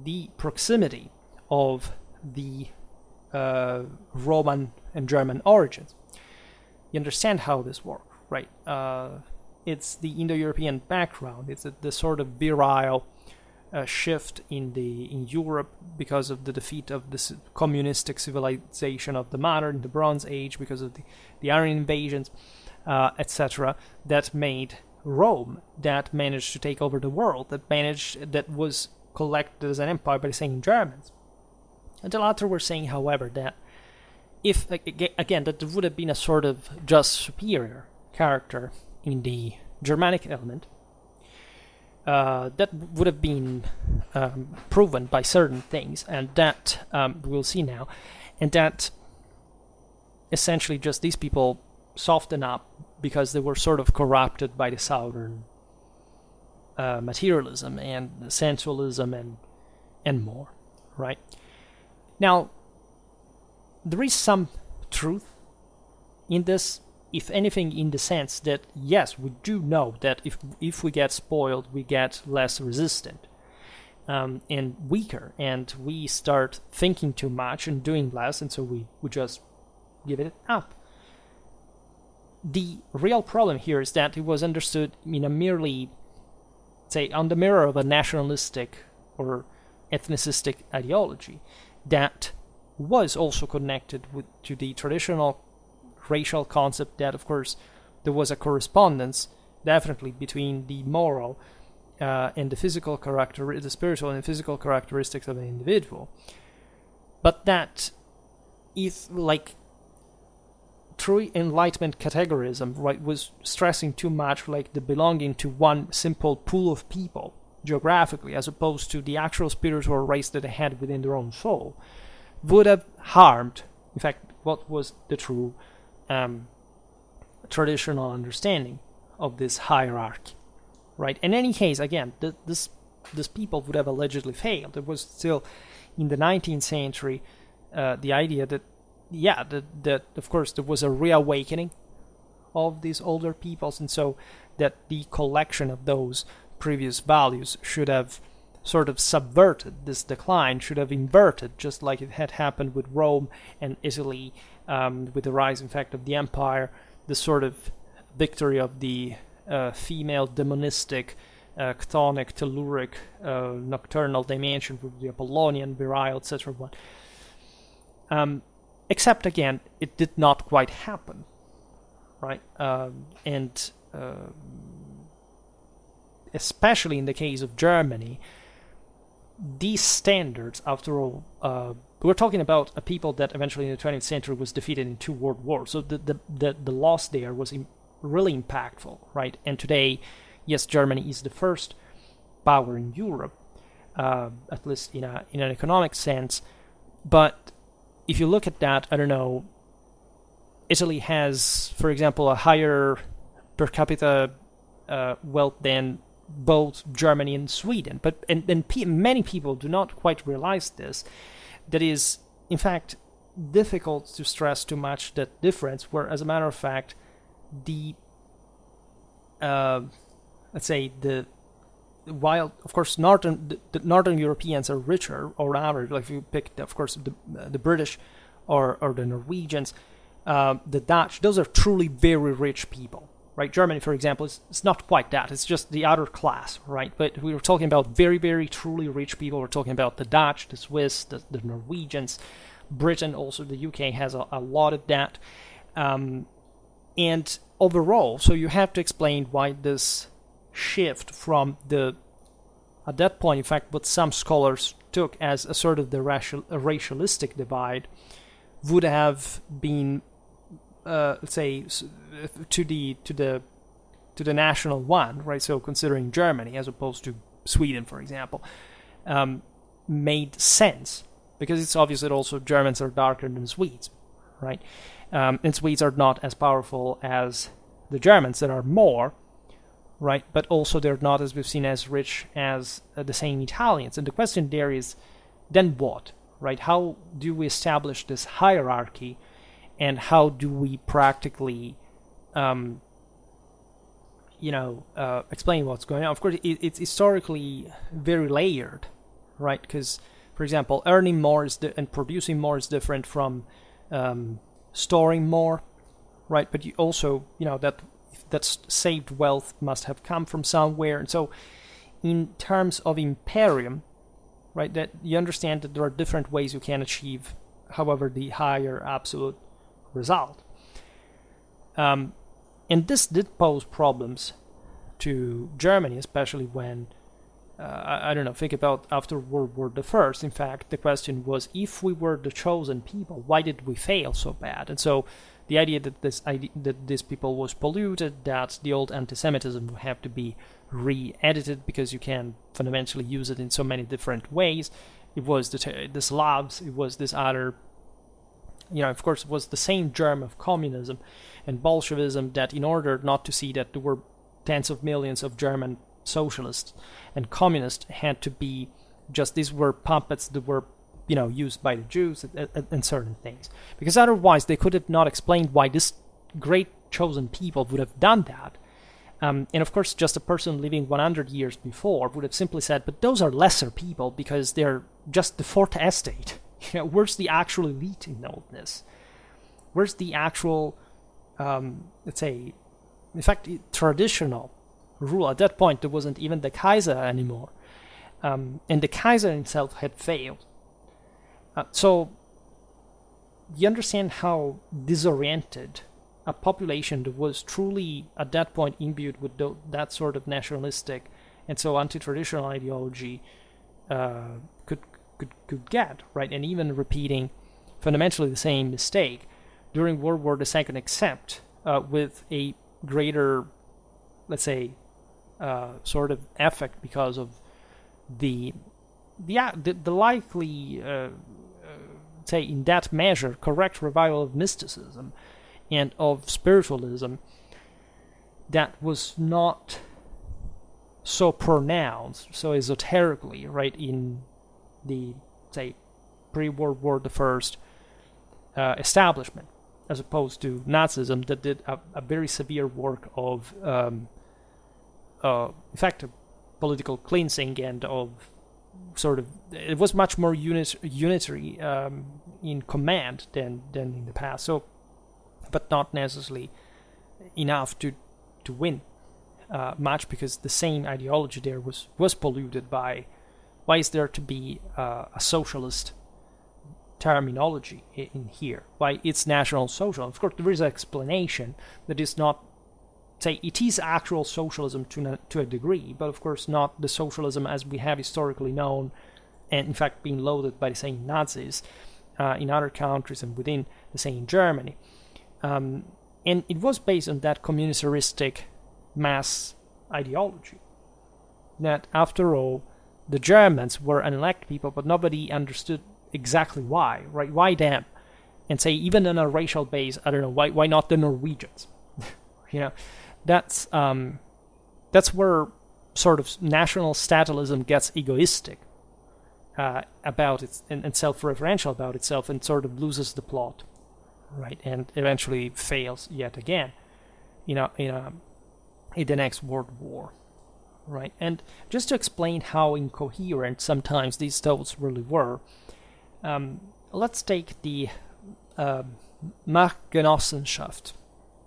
the proximity of the Roman and German origins. You understand how this works, right? It's the Indo-European background. It's the sort of virile shift in Europe because of the defeat of the communistic civilization of the modern, the Bronze Age, because of the Aryan invasions, etc. That made Rome, that managed to take over the world, that was collected as an empire by the same Germans. And the latter were saying, however, that if, again, that there would have been a sort of just superior character in the Germanic element, that would have been proven by certain things, and that we'll see now, and that essentially just these people soften up because they were sort of corrupted by the southern materialism and sensualism and more, right? Now, there is some truth in this, if anything, in the sense that, yes, we do know that if we get spoiled, we get less resistant and weaker, and we start thinking too much and doing less, and so we just give it up. The real problem here is that it was understood in a merely, say, on the mirror of a nationalistic or ethnicistic ideology that was also connected to the traditional racial concept that, of course, there was a correspondence definitely between the moral and the physical the spiritual and physical characteristics of an individual, but that if, like, true Enlightenment categorism, right, was stressing too much like the belonging to one simple pool of people geographically, as opposed to the actual spiritual race that they had within their own soul, would have harmed, in fact, what was the true traditional understanding of this hierarchy, right? In any case, again, this people would have allegedly failed. It was still in the 19th century the idea that, yeah, that of course there was a reawakening of these older peoples, and so that the collection of those previous values should have sort of subverted this decline, should have inverted, just like it had happened with Rome and Italy, with the rise, in fact, of the empire, the sort of victory of the female demonistic, chthonic, telluric, nocturnal dimension with the Apollonian, virile, etc. one. Except, again, it did not quite happen, right? And especially in the case of Germany, these standards, after all, we're talking about a people that eventually in the 20th century was defeated in 2 world wars. So the loss there was really impactful, right? And today, yes, Germany is the first power in Europe, at least in an economic sense. But if you look at that, I don't know, Italy has, for example, a higher per capita wealth than both Germany and Sweden, but many people do not quite realize this. That is, in fact, difficult to stress too much that difference. Where, as a matter of fact, the let's say while of course the northern Europeans are richer, or on average, like if you pick, of course, the British or the Norwegians, the Dutch, those are truly very rich people. Right, Germany, for example, it's not quite that. It's just the other class, right? But we were talking about very, very truly rich people. We're talking about the Dutch, the Swiss, the Norwegians, Britain, also the UK has a lot of that. And overall, so you have to explain why this shift from at that point, in fact, what some scholars took as a sort of the racialistic divide would have been, let's say, to the national one, right? So considering Germany as opposed to Sweden, for example, made sense, because it's obvious that also Germans are darker than Swedes, right? And Swedes are not as powerful as the Germans. There are more, right? But also they're not, as we've seen, as rich as the same Italians. And the question there is, then what, right? How do we establish this hierarchy, and how do we practically, explain what's going on? Of course, it's historically very layered, right? Because, for example, earning more and producing more is different from storing more, right? But you also, that's saved wealth must have come from somewhere. And so in terms of imperium, right, that you understand that there are different ways you can achieve, however, the higher absolute result. And this did pose problems to Germany, especially when, think about after World War I. In fact, the question was, if we were the chosen people, why did we fail so bad? And so the idea that this people was polluted, that the old anti-Semitism would have to be re-edited because you can fundamentally use it in so many different ways. It was the Slavs, it was this other, of course, it was the same germ of communism and Bolshevism, that in order not to see that there were tens of millions of German socialists and communists, had to be just, these were puppets that were used by the Jews and certain things, because otherwise they could have not explained why this great chosen people would have done that. And of course, just a person living 100 years before would have simply said, but those are lesser people because they're just the fourth estate. Where's the actual elite in all this? Where's the actual, let's say, in fact, traditional rule? At that point, there wasn't even the Kaiser anymore. And the Kaiser himself had failed. So you understand how disoriented a population that was truly at that point imbued with that sort of nationalistic and so anti-traditional ideology could get, right? And even repeating fundamentally the same mistake during World War II, except with a greater, let's say, sort of effect because of the likely, say, in that measure, correct revival of mysticism and of spiritualism that was not so pronounced, so esoterically, right, in the, say, pre-World War I establishment, as opposed to Nazism that did a very severe work of effective political cleansing and of sort of, it was much more unitary in command than in the past. So, but not necessarily enough to win much, because the same ideology there was polluted by, why is there to be a socialist terminology in here? Why it's National Social? Of course, there is an explanation that is not, say, it is actual socialism to a degree, but of course not the socialism as we have historically known, and in fact being loaded by the same Nazis in other countries and within the same Germany. And it was based on that communitaristic mass ideology, that after all, the Germans were an elect people, but nobody understood exactly why, right? Why them? And say, even on a racial base, I don't know, why not the Norwegians? That's where sort of national statalism gets egoistic about it and self-referential about itself, and sort of loses the plot, right? And eventually fails yet again, in the next World War, right? And just to explain how incoherent sometimes these thoughts really were, let's take the Markgenossenschaft.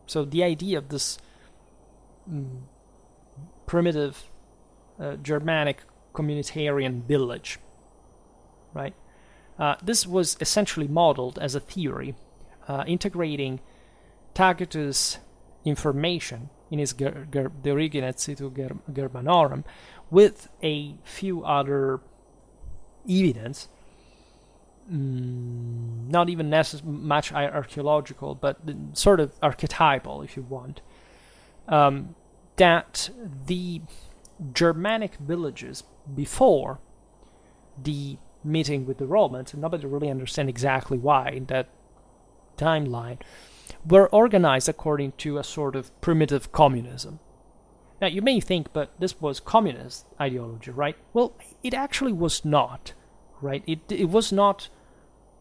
So the idea of this primitive Germanic communitarian village, right? This was essentially modeled as a theory, integrating Tacitus' information in his De Origine Situ Germanorum with a few other evidence, not even much archaeological, but sort of archetypal, if you want, that the Germanic villages before the meeting with the Romans, and nobody really understands exactly why in that timeline, were organized according to a sort of primitive communism. Now, you may think, but this was communist ideology, right? Well, it actually was not, right? It was not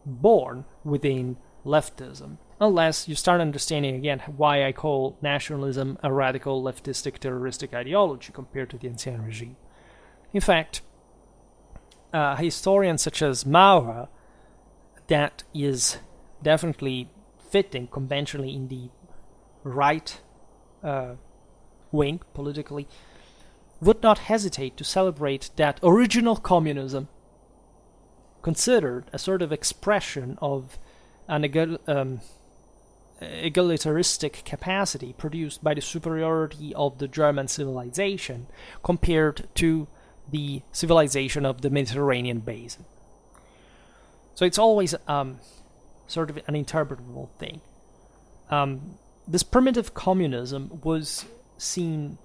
born within leftism, unless you start understanding, again, why I call nationalism a radical leftistic terroristic ideology compared to the Ancien regime. In fact, historians such as Maurer, that is definitely fitting conventionally in the right wing politically, would not hesitate to celebrate that original communism, considered a sort of expression of an egalitarianistic capacity produced by the superiority of the German civilization compared to the civilization of the Mediterranean basin. So it's always sort of an interpretable thing. This primitive communism was seen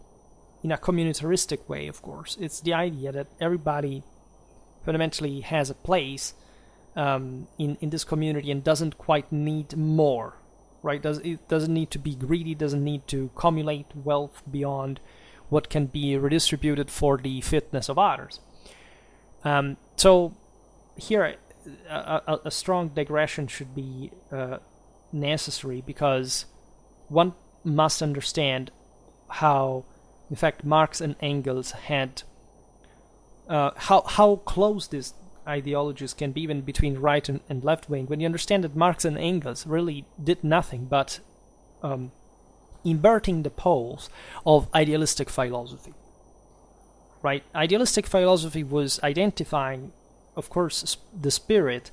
in a communitaristic way, of course. It's the idea that everybody fundamentally has a place in this community and doesn't quite need more, right? It doesn't need to be greedy, doesn't need to accumulate wealth beyond what can be redistributed for the fitness of others. So here, a strong digression should be necessary, because one must understand how, in fact, Marx and Engels had how close these ideologies can be, even between right and left wing, when you understand that Marx and Engels really did nothing but inverting the poles of idealistic philosophy. Right? Idealistic philosophy was identifying, of course, the spirit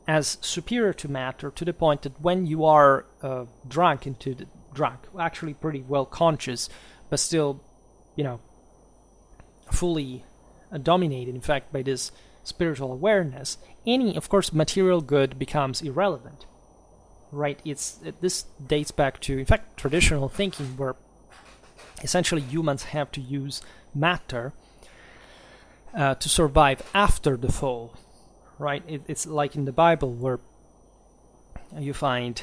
as superior to matter, to the point that when you are drunk, actually pretty well conscious, but still, fully dominated, in fact, by this spiritual awareness, any, of course, material good becomes irrelevant. Right? This dates back to, in fact, traditional thinking, where essentially humans have to use matter to survive after the fall. Right? It's like in the Bible, where you find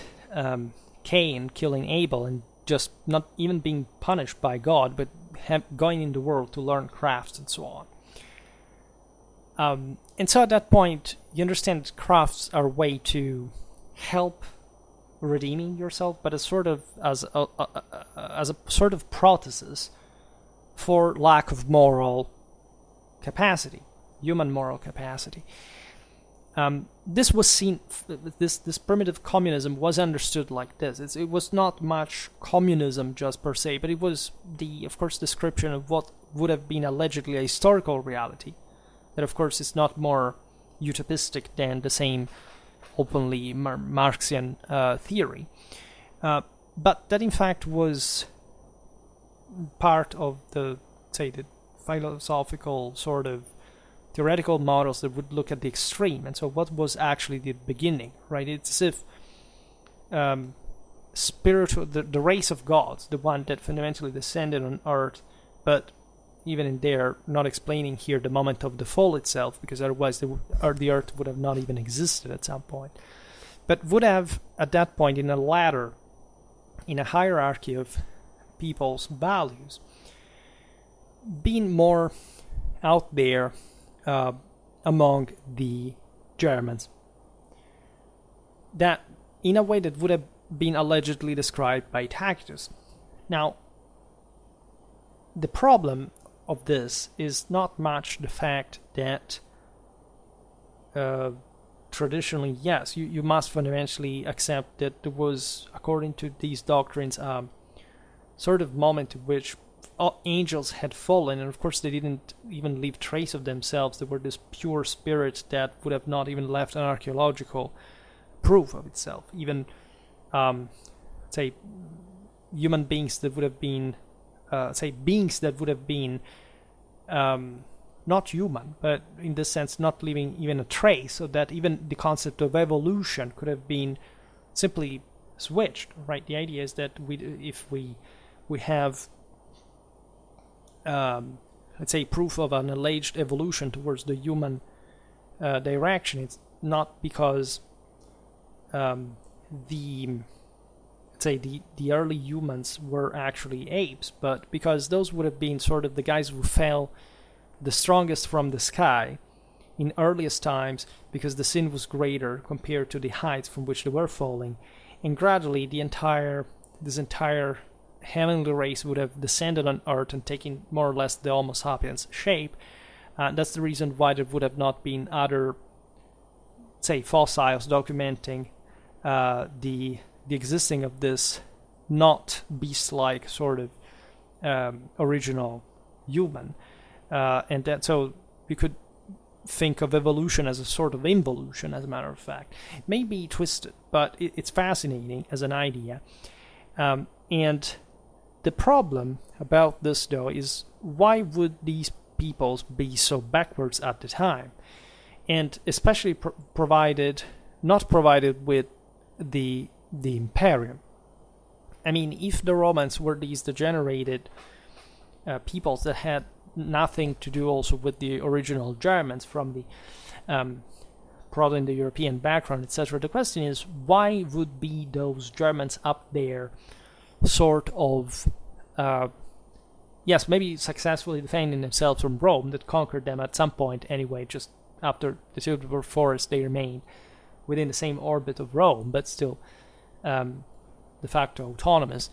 Cain killing Abel and just not even being punished by God, but going in the world to learn crafts and so on. And so at that point, you understand that crafts are a way to help redeeming yourself, but as a sort of prosthesis for lack of moral capacity, human moral capacity. This was seen. This primitive communism was understood like this. It was not much communism just per se, but it was the, of course, description of what would have been allegedly a historical reality. That, of course, is not more utopistic than the same openly Marxian theory, but that in fact was part of the philosophical sort of theoretical models that would look at the extreme. And so what was actually the beginning, right? It's as if spiritual, the race of gods, the one that fundamentally descended on earth, but even in there, not explaining here the moment of the fall itself, because otherwise the earth would have not even existed at some point, but would have, at that point, in a ladder, in a hierarchy of people's values, been more out there among the Germans. That, in a way that would have been allegedly described by Tacitus. Now, the problem of this is not much the fact that traditionally, yes, you must fundamentally accept that there was, according to these doctrines, sort of moment in which angels had fallen, and of course they didn't even leave trace of themselves. They were this pure spirit that would have not even left an archaeological proof of itself. Even, say, human beings that would have been beings that would have been not human, but in this sense not leaving even a trace, so that even the concept of evolution could have been simply switched, right? The idea is that if we have, let's say, proof of an alleged evolution towards the human direction. It's not because the early humans were actually apes, but because those would have been sort of the guys who fell the strongest from the sky in earliest times, because the sin was greater compared to the heights from which they were falling, and gradually this entire heavenly race would have descended on Earth and taken more or less the Homo sapiens shape. That's the reason why there would have not been other, say, fossils documenting the existing of this not beast-like sort of original human, and that so you could think of evolution as a sort of involution. As a matter of fact, it may be twisted, but it's fascinating as an idea. And the problem about this, though, is why would these peoples be so backwards at the time, and especially not provided with the Imperium. I mean, if the Romans were these degenerated peoples that had nothing to do also with the original Germans from the Proto-Indo-European background, etc., the question is, why would be those Germans up there sort of yes, maybe successfully defending themselves from Rome, that conquered them at some point anyway, just after the Silver Forest they remained within the same orbit of Rome, but still de facto autonomous.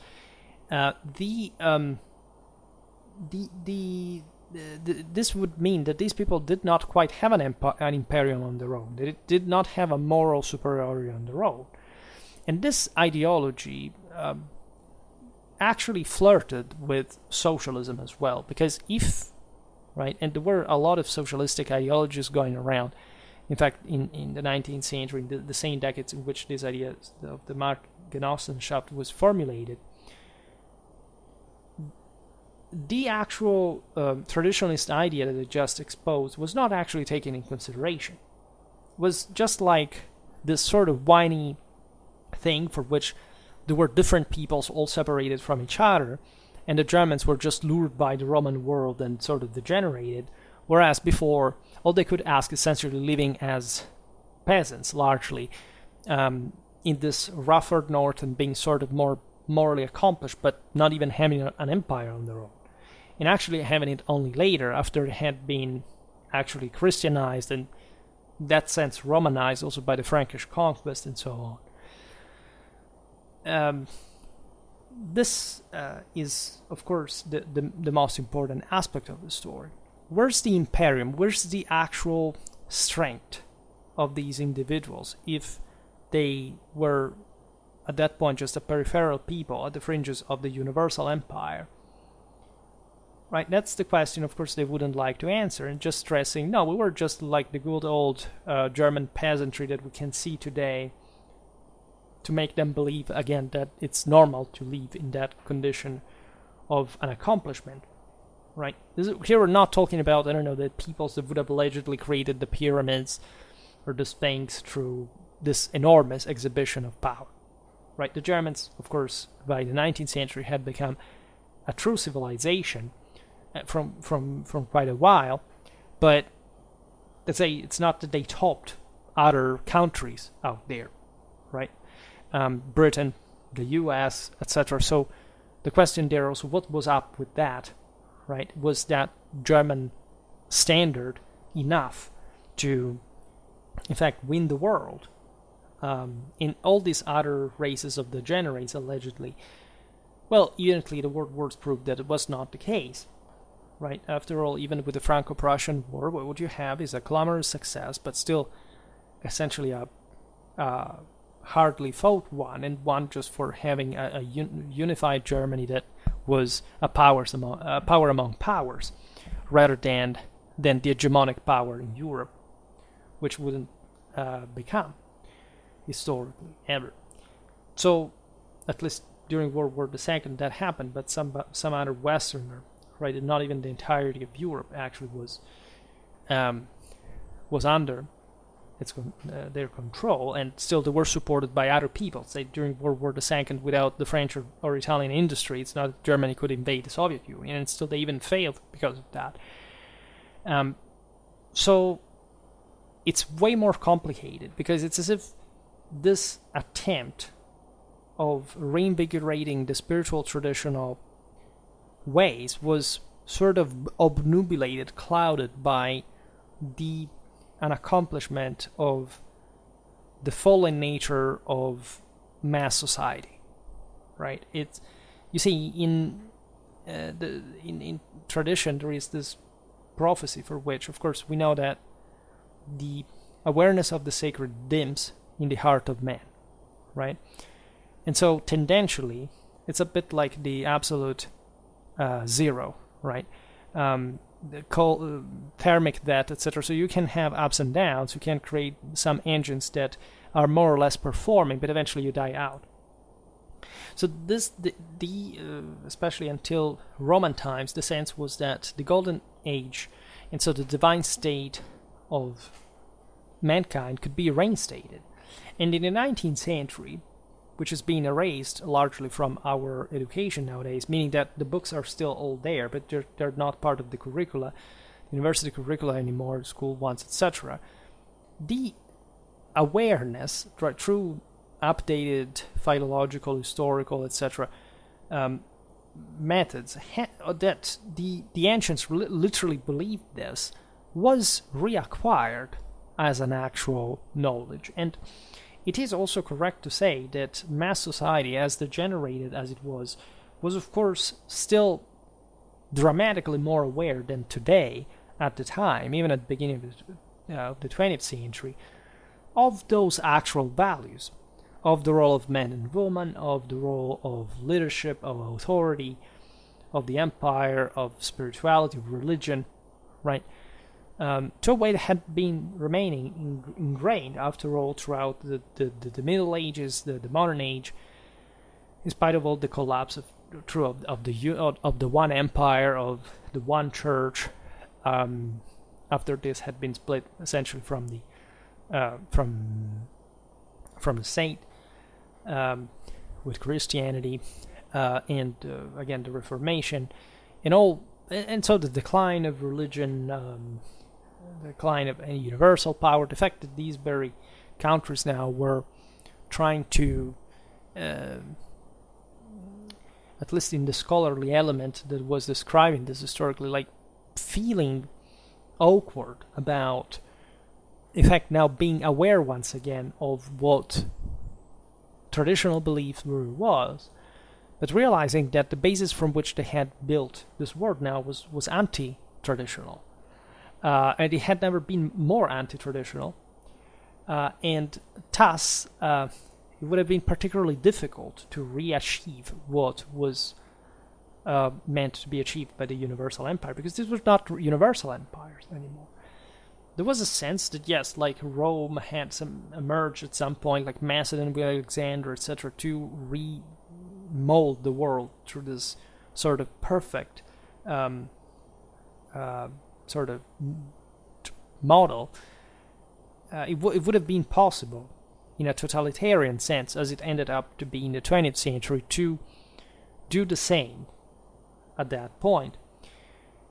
This would mean that these people did not quite have an imperium on their own. They did not have a moral superiority on their own. And this ideology actually flirted with socialism as well, because and there were a lot of socialistic ideologies going around. In fact, in the 19th century, the same decades in which this idea of the Marktgenossenschaft was formulated, the actual traditionalist idea that it just exposed was not actually taken in consideration. It was just like this sort of whiny thing for which there were different peoples all separated from each other, and the Germans were just lured by the Roman world and sort of degenerated, whereas before, all they could ask essentially living as peasants, largely, in this rougher north and being sort of more morally accomplished, but not even having an empire on their own. And actually having it only later, after it had been actually Christianized and, in that sense, Romanized also by the Frankish conquest and so on. This is, of course, the most important aspect of the story. Where's the Imperium? Where's the actual strength of these individuals if they were, at that point, just a peripheral people at the fringes of the universal empire? Right, that's the question, of course, they wouldn't like to answer, and just stressing, no, we were just like the good old German peasantry that we can see today, to make them believe, again, that it's normal to live in that condition of an accomplishment, right? Here we're not talking about, I don't know, the peoples that would have allegedly created the pyramids or the Sphinx through this enormous exhibition of power, right? The Germans, of course, by the 19th century had become a true civilization from quite a while, but let's say it's not that they topped other countries out there, right? Britain, the US, etc. So the question there also, what was up with that, right? Was that German standard enough to, in fact, win the world? In all these other races of degenerates, allegedly, well, evidently the world wars proved that it was not the case, right? After all, even with the Franco-Prussian War, what you have is a clamorous success, but still essentially a hardly fought one, and one just for having a unified Germany that was a power among powers, rather than the hegemonic power in Europe, which wouldn't become historically ever. So, at least during World War II, that happened, but some other Westerner, right, and not even the entirety of Europe actually was under their control, and still they were supported by other people. Say during World War II, without the French or Italian industry, it's not that Germany could invade the Soviet Union, and still they even failed because of that. So it's way more complicated, because it's as if this attempt of reinvigorating the spiritual traditional ways was sort of obnubilated, clouded by an accomplishment of the fallen nature of mass society, right? It's, you see, in tradition there is this prophecy for which, of course, we know that the awareness of the sacred dims in the heart of man, right? And so tendentially, it's a bit like the absolute zero, right? The thermic that, etc. So you can have ups and downs. You can create some engines that are more or less performing, but eventually you die out. So this, especially until Roman times, the sense was that the golden age, and so the divine state of mankind, could be reinstated. And in the 19th century, which is being erased largely from our education nowadays, meaning that the books are still all there, but they're not part of the curricula, university curricula anymore, school ones, etc. The awareness, through updated philological, historical, etc. Methods, that the ancients literally believed this, was reacquired as an actual knowledge. And it is also correct to say that mass society, as degenerated as it was of course still dramatically more aware than today at the time, even at the beginning of the 20th century, of those actual values, of the role of man and woman, of the role of leadership, of authority, of the empire, of spirituality, of religion, right? To a way that had been remaining ingrained, after all, throughout the Middle Ages, the modern age, in spite of all the collapse of the one empire, of the one church, after this had been split essentially from the state, with Christianity, and again the Reformation, and so the decline of religion, the decline of any universal power, the fact that these very countries now were trying to, at least in the scholarly element that was describing this historically, like feeling awkward about, in fact, now being aware once again of what traditional belief really was, but realizing that the basis from which they had built this world now was anti-traditional. And it had never been more anti-traditional. And thus, it would have been particularly difficult to re-achieve what was meant to be achieved by the Universal Empire, because these were not universal empires anymore. There was a sense that, yes, like Rome had emerged at some point, like Macedon with Alexander, etc., to remold the world through this sort of perfect sort of model. It would have been possible, in a totalitarian sense, as it ended up to be in the 20th century, to do the same at that point.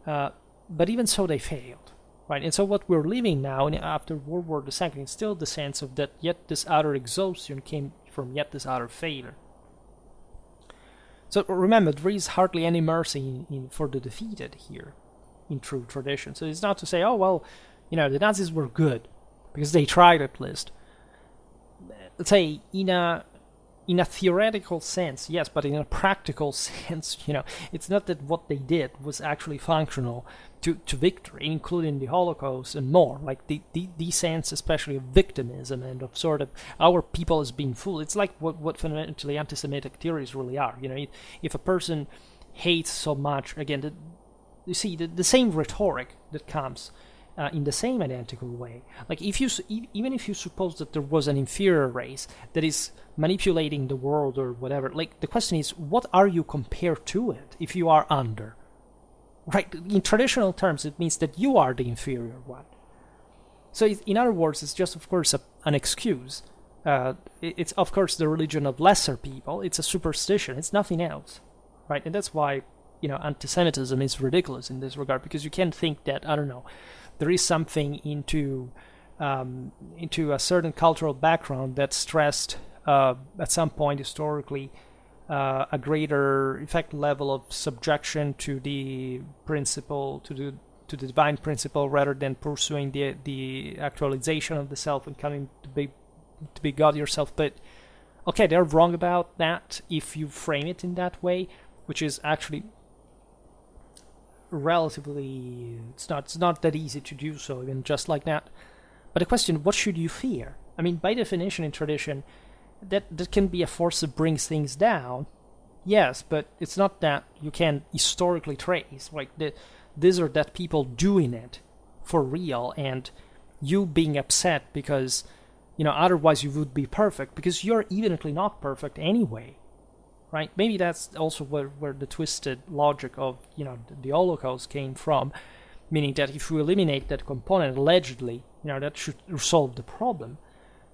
But even so, they failed. Right, and so what we're living now, after World War II, is still the sense of that yet this utter exhaustion came from yet this utter failure. So remember, there is hardly any mercy for the defeated here, in true tradition. So it's not to say, oh well, the Nazis were good because they tried at least. Let's say in a theoretical sense, yes, but in a practical sense, it's not that what they did was actually functional to victory, including the Holocaust and more. Like the sense, especially of victimism and of sort of our people as being fooled. It's like what fundamentally anti-Semitic theories really are. If a person hates so much, again, you see the same rhetoric that comes in the same identical way. Like even if you suppose that there was an inferior race that is manipulating the world or whatever, like the question is, what are you compared to it if you are under? Right? In traditional terms, it means that you are the inferior one. So in other words, it's just, of course, an excuse. It's, of course, the religion of lesser people. It's a superstition. It's nothing else. Right? And that's why, anti-Semitism is ridiculous in this regard, because you can't think that, I don't know, there is something into into a certain cultural background that stressed at some point historically a greater effect level of subjection to the principle, to the divine principle, rather than pursuing the actualization of the self and coming to be God yourself. But okay, they're wrong about that if you frame it in that way, which is actually relatively, it's not that easy to do so, even just like that. But the question, what should you fear? I mean, by definition in tradition, that can be a force that brings things down, yes, but it's not that you can historically trace, like these or that people doing it for real, and you being upset because, otherwise you would be perfect, because you're evidently not perfect anyway, right? Maybe that's also where the twisted logic of, the Holocaust came from, meaning that if you eliminate that component, allegedly, that should resolve the problem.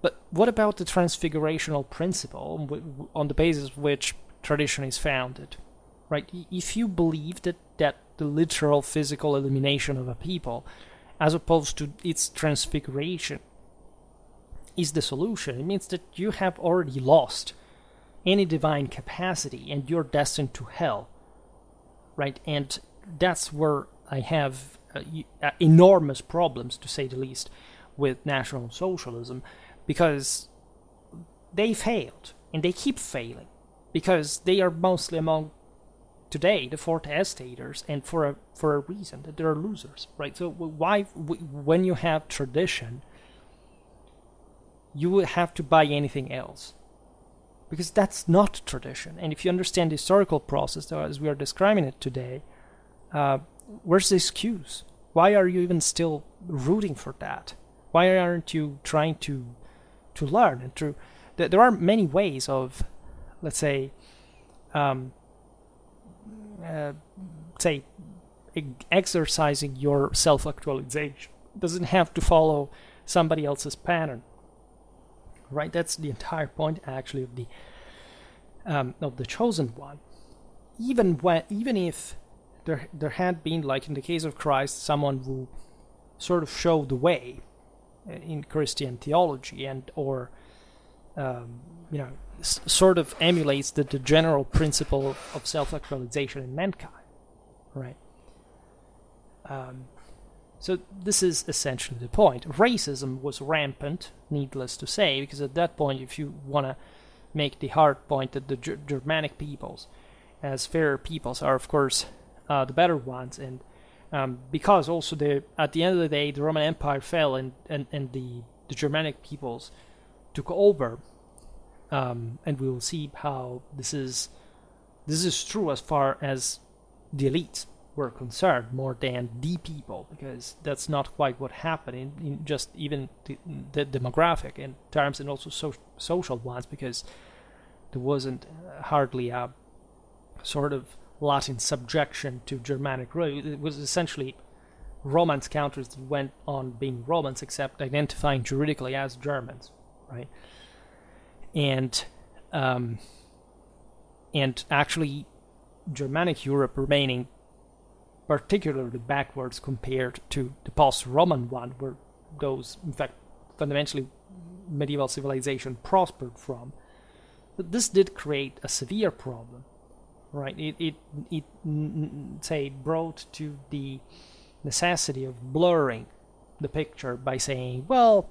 But what about the transfigurational principle on the basis of which tradition is founded, right? If you believe that the literal physical elimination of a people, as opposed to its transfiguration, is the solution, it means that you have already lost any divine capacity and you're destined to hell, right? And that's where I have enormous problems, to say the least, with National Socialism, because they failed and they keep failing because they are mostly among today the fourth estators, and for a reason, that they're losers, right? So why, when you have tradition, you would have to buy anything else, because that's not tradition. And if you understand the historical process, though, as we are describing it today, where's the excuse? Why are you even still rooting for that? Why aren't you trying to learn and to? There are many ways of, let's say, exercising your self-actualization. It doesn't have to follow somebody else's pattern, right? That's the entire point, actually, of the chosen one. Even if there had been, like in the case of Christ, someone who sort of showed the way in Christian theology, and or sort of emulates the general principle of self-actualization in mankind, right? So this is essentially the point. Racism was rampant, needless to say, because at that point, if you want to make the hard point that the Germanic peoples, as fairer peoples, are of course the better ones, and because also at the end of the day, the Roman Empire fell, and the Germanic peoples took over, and we will see how this is true as far as the elites were concerned, more than the people, because that's not quite what happened in just even the demographic in terms, and also social ones, because there wasn't hardly a sort of Latin subjection to Germanic rule. It was essentially Romance countries that went on being Romans, except identifying juridically as Germans, right? And actually Germanic Europe remaining particularly backwards compared to the post-Roman one, where those, in fact, fundamentally medieval civilization prospered from. But this did create a severe problem, right? It brought to the necessity of blurring the picture by saying, well,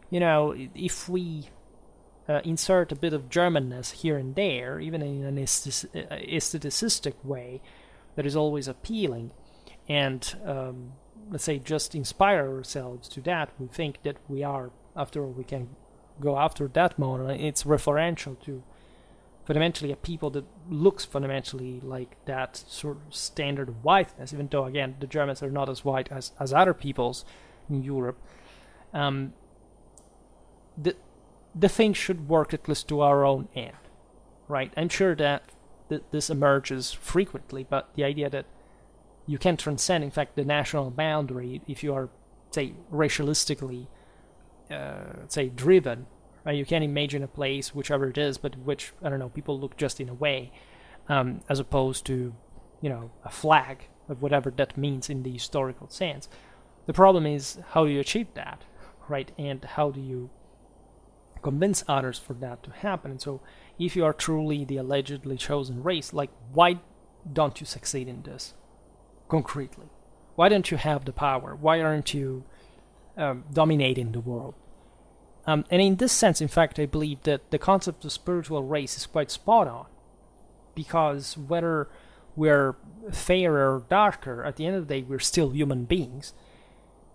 if we insert a bit of Germanness here and there, even in an aestheticistic way that is always appealing, and let's say just inspire ourselves to that, we think that we are, after all, we can go after that model. It's referential to fundamentally a people that looks fundamentally like that sort of standard of whiteness, even though, again, the Germans are not as white as other peoples in Europe. The thing should work at least to our own end, right? I'm sure that this emerges frequently, but the idea that you can transcend, in fact, the national boundary if you are, say, racialistically, driven, right? You can imagine a place, whichever it is, but which, I don't know, people look just in a way, as opposed to, a flag of whatever that means in the historical sense. The problem is how you achieve that, right? And how do you convince others for that to happen? And so if you are truly the allegedly chosen race, like, why don't you succeed in this concretely? Why don't you have the power? Why aren't you dominating the world? And in this sense, in fact, I believe that the concept of spiritual race is quite spot on, because whether we're fairer or darker, at the end of the day, we're still human beings,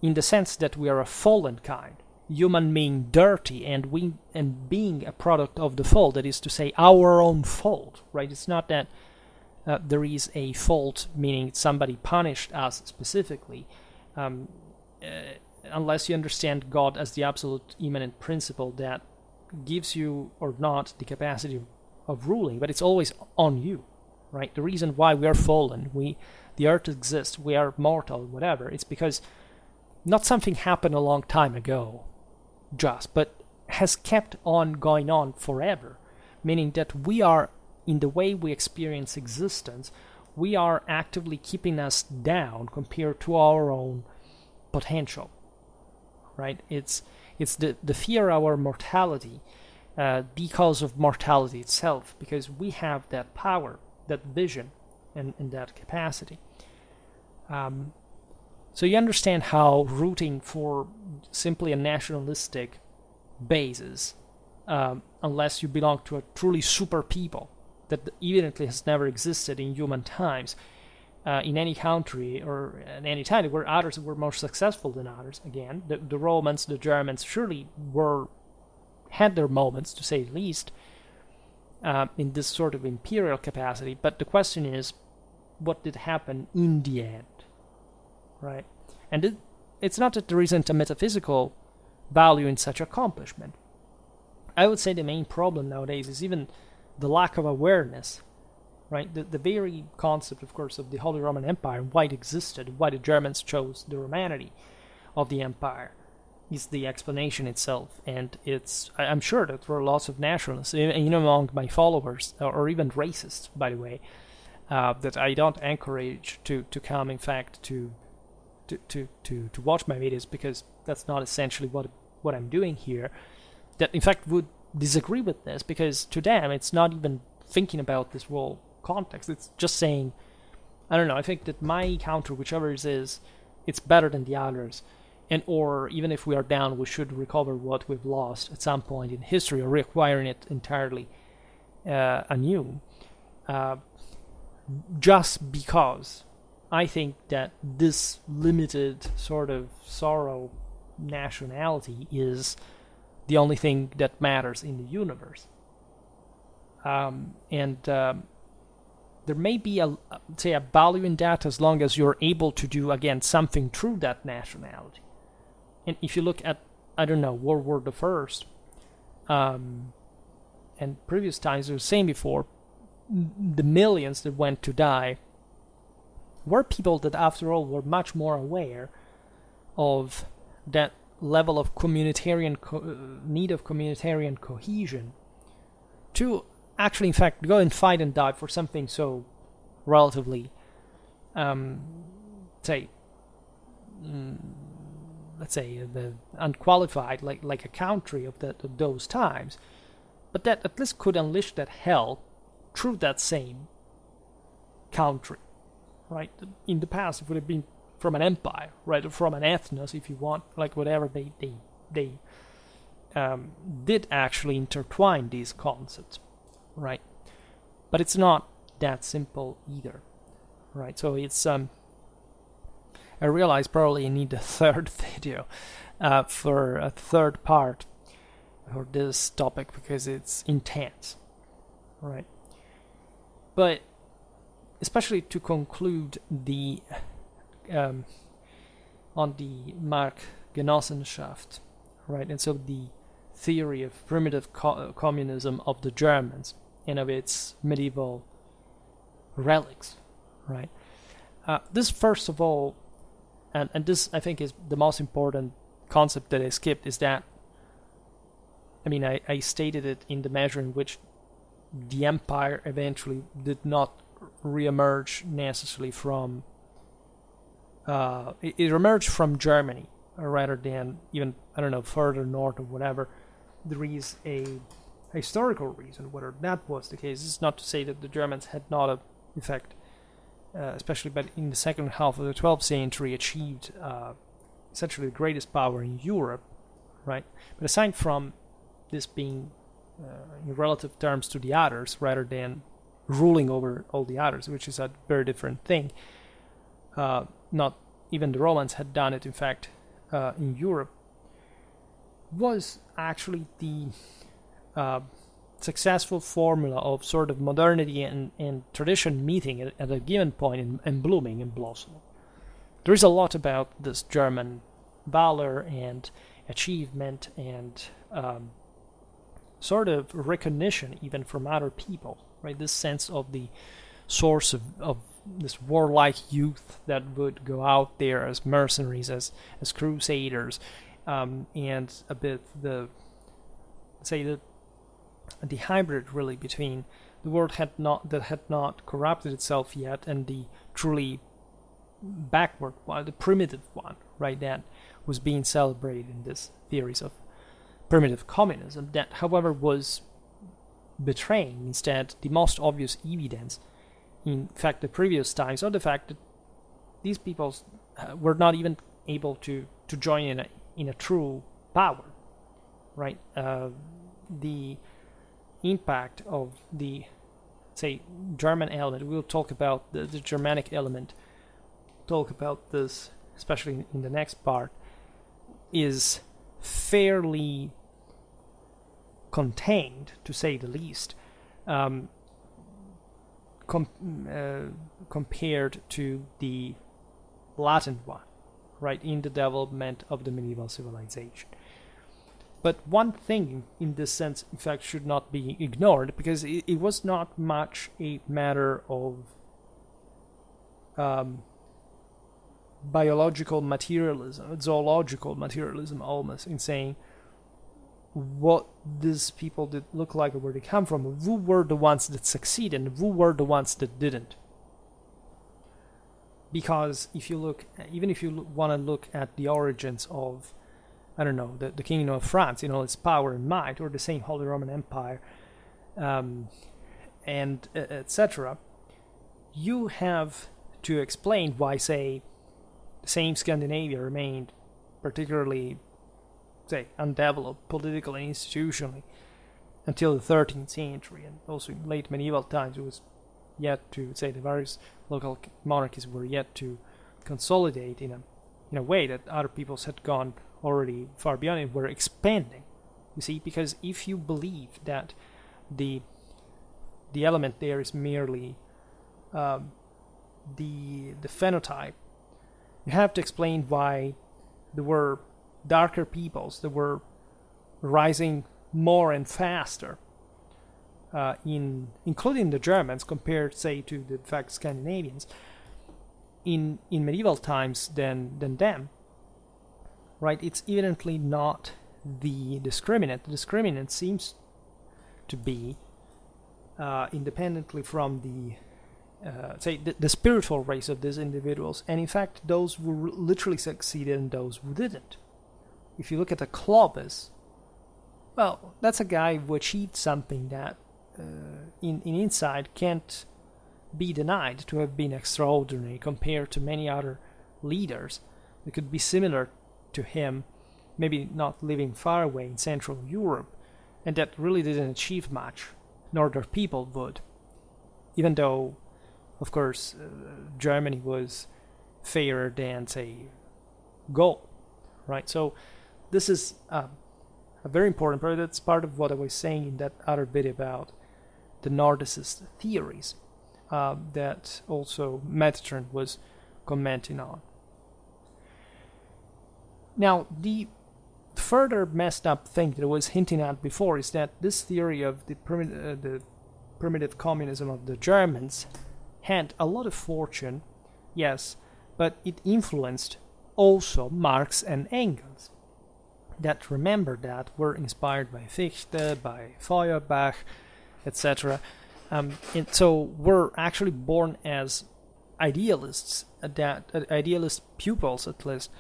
in the sense that we are a fallen kind. Human meaning dirty, and being a product of the fall, that is to say, our own fault, right? It's not that there is a fault, meaning somebody punished us specifically, unless you understand God as the absolute immanent principle that gives you or not the capacity of ruling, but it's always on you, right? The reason why we are fallen, the earth exists, we are mortal, whatever, it's because not something happened a long time ago, but has kept on going on forever, meaning that we are, in the way we experience existence, we are actively keeping us down compared to our own potential, right? It's the fear of our mortality because of mortality itself, because we have that power, that vision, and that capacity. So you understand how rooting for simply a nationalistic basis, unless you belong to a truly super people that evidently has never existed in human times, in any country or at any time, where others were more successful than others. Again, the Romans, the Germans surely had their moments, to say the least, in this sort of imperial capacity. But the question is, what did happen in the end? Right? And it's not that there isn't a metaphysical value in such accomplishment. I would say the main problem nowadays is even the lack of awareness, right? The very concept, of course, of the Holy Roman Empire, why it existed, why the Germans chose the Romanity of the empire, is the explanation itself. And I'm sure that there are lots of nationalists, even among my followers, or even racists, by the way, that I don't encourage to come, in fact, to watch my videos, because that's not essentially what I'm doing here, that in fact would disagree with this, because to them it's not even thinking about this whole context. It's just saying, I don't know, I think that my counter, whichever it is, it's better than the others, and or even if we are down, we should recover what we've lost at some point in history, or reacquiring it entirely anew, just because I think that this limited sort of sorrow nationality is the only thing that matters in the universe. There may be a value in that, as long as you're able to do, again, something through that nationality. And if you look at, I don't know, World War the First, and previous times, I was saying before, the millions that went to die were people that, after all, were much more aware of that level of communitarian need of communitarian cohesion to actually, in fact, go and fight and die for something so relatively, let's say, the unqualified, like a country of those times, but that at least could unleash that hell through that same country, right? In the past, it would have been from an empire, right, or from an ethnos, if you want, like whatever they did actually intertwine these concepts, right? But it's not that simple either, right? So it's I realize probably I need a third video for a third part for this topic, because it's intense, right? But especially to conclude the on the Marktgenossenschaft, right? And so the theory of primitive communism of the Germans and of its medieval relics, right? This, first of all, and this I think is the most important concept that I skipped, is that, I mean, I stated it in the measure in which the empire eventually did not re-emerge necessarily from it emerged from Germany, rather than even, I don't know, further north or whatever. There is a historical reason whether that was the case. It's not to say that the Germans had not, in fact, especially but in the second half of the 12th century, achieved essentially the greatest power in Europe, right? But aside from this being in relative terms to the others, rather than ruling over all the others, which is a very different thing, not even the Romans had done it, in fact, in Europe, was actually the successful formula of sort of modernity and tradition meeting at a given point and blooming and blossoming. There is a lot about this German valor and achievement and sort of recognition even from other people, right? This sense of the source of this warlike youth that would go out there as mercenaries, as crusaders, and a bit the hybrid really between the world that had not corrupted itself yet and the truly backward one, the primitive one, right? That was being celebrated in this theories of primitive communism. That, however, was betraying instead the most obvious evidence, in fact, the previous times, or the fact that these peoples were not even able to join in a true power, right? The impact of the, say, German element, we'll talk about the Germanic element, talk about this especially in the next part, is fairly contained, to say the least, compared to the Latin one, right, in the development of the medieval civilization. But one thing in this sense, in fact, should not be ignored, because it was not much a matter of biological materialism, zoological materialism almost, in saying what these people did look like or where they come from, who were the ones that succeeded and who were the ones that didn't. Because if you look, even if you want to look at the origins of, I don't know, the Kingdom of France, its power and might, or the same Holy Roman Empire, and etc., you have to explain why, say, the same Scandinavia remained particularly, say, undeveloped politically and institutionally until the 13th century, and also in late medieval times it was yet to, say, the various local monarchies were yet to consolidate in a way that other peoples had gone already far beyond it, were expanding. You see, because if you believe that the element there is merely the phenotype, you have to explain why there were darker peoples that were rising more and faster, including the Germans compared, say, to the fact Scandinavians in medieval times than them. Right? It's evidently not the discriminant. The discriminant seems to be independently from the spiritual race of these individuals, and in fact those who literally succeeded and those who didn't. If you look at a Clovis, well, that's a guy who achieved something that in inside can't be denied to have been extraordinary compared to many other leaders that could be similar to him, maybe not living far away in Central Europe, and that really didn't achieve much, nor their people would, even though, of course, Germany was fairer than, say, Gaul, right? So this is a very important part. That's part of what I was saying in that other video about the Nordicist theories that also Metatron was commenting on. Now, the further messed up thing that I was hinting at before is that this theory of the primitive communism of the Germans had a lot of fortune, yes, but it influenced also Marx and Engels, that, remember, that were inspired by Fichte, by Feuerbach, etc. And so were actually born as idealists, idealist pupils at least,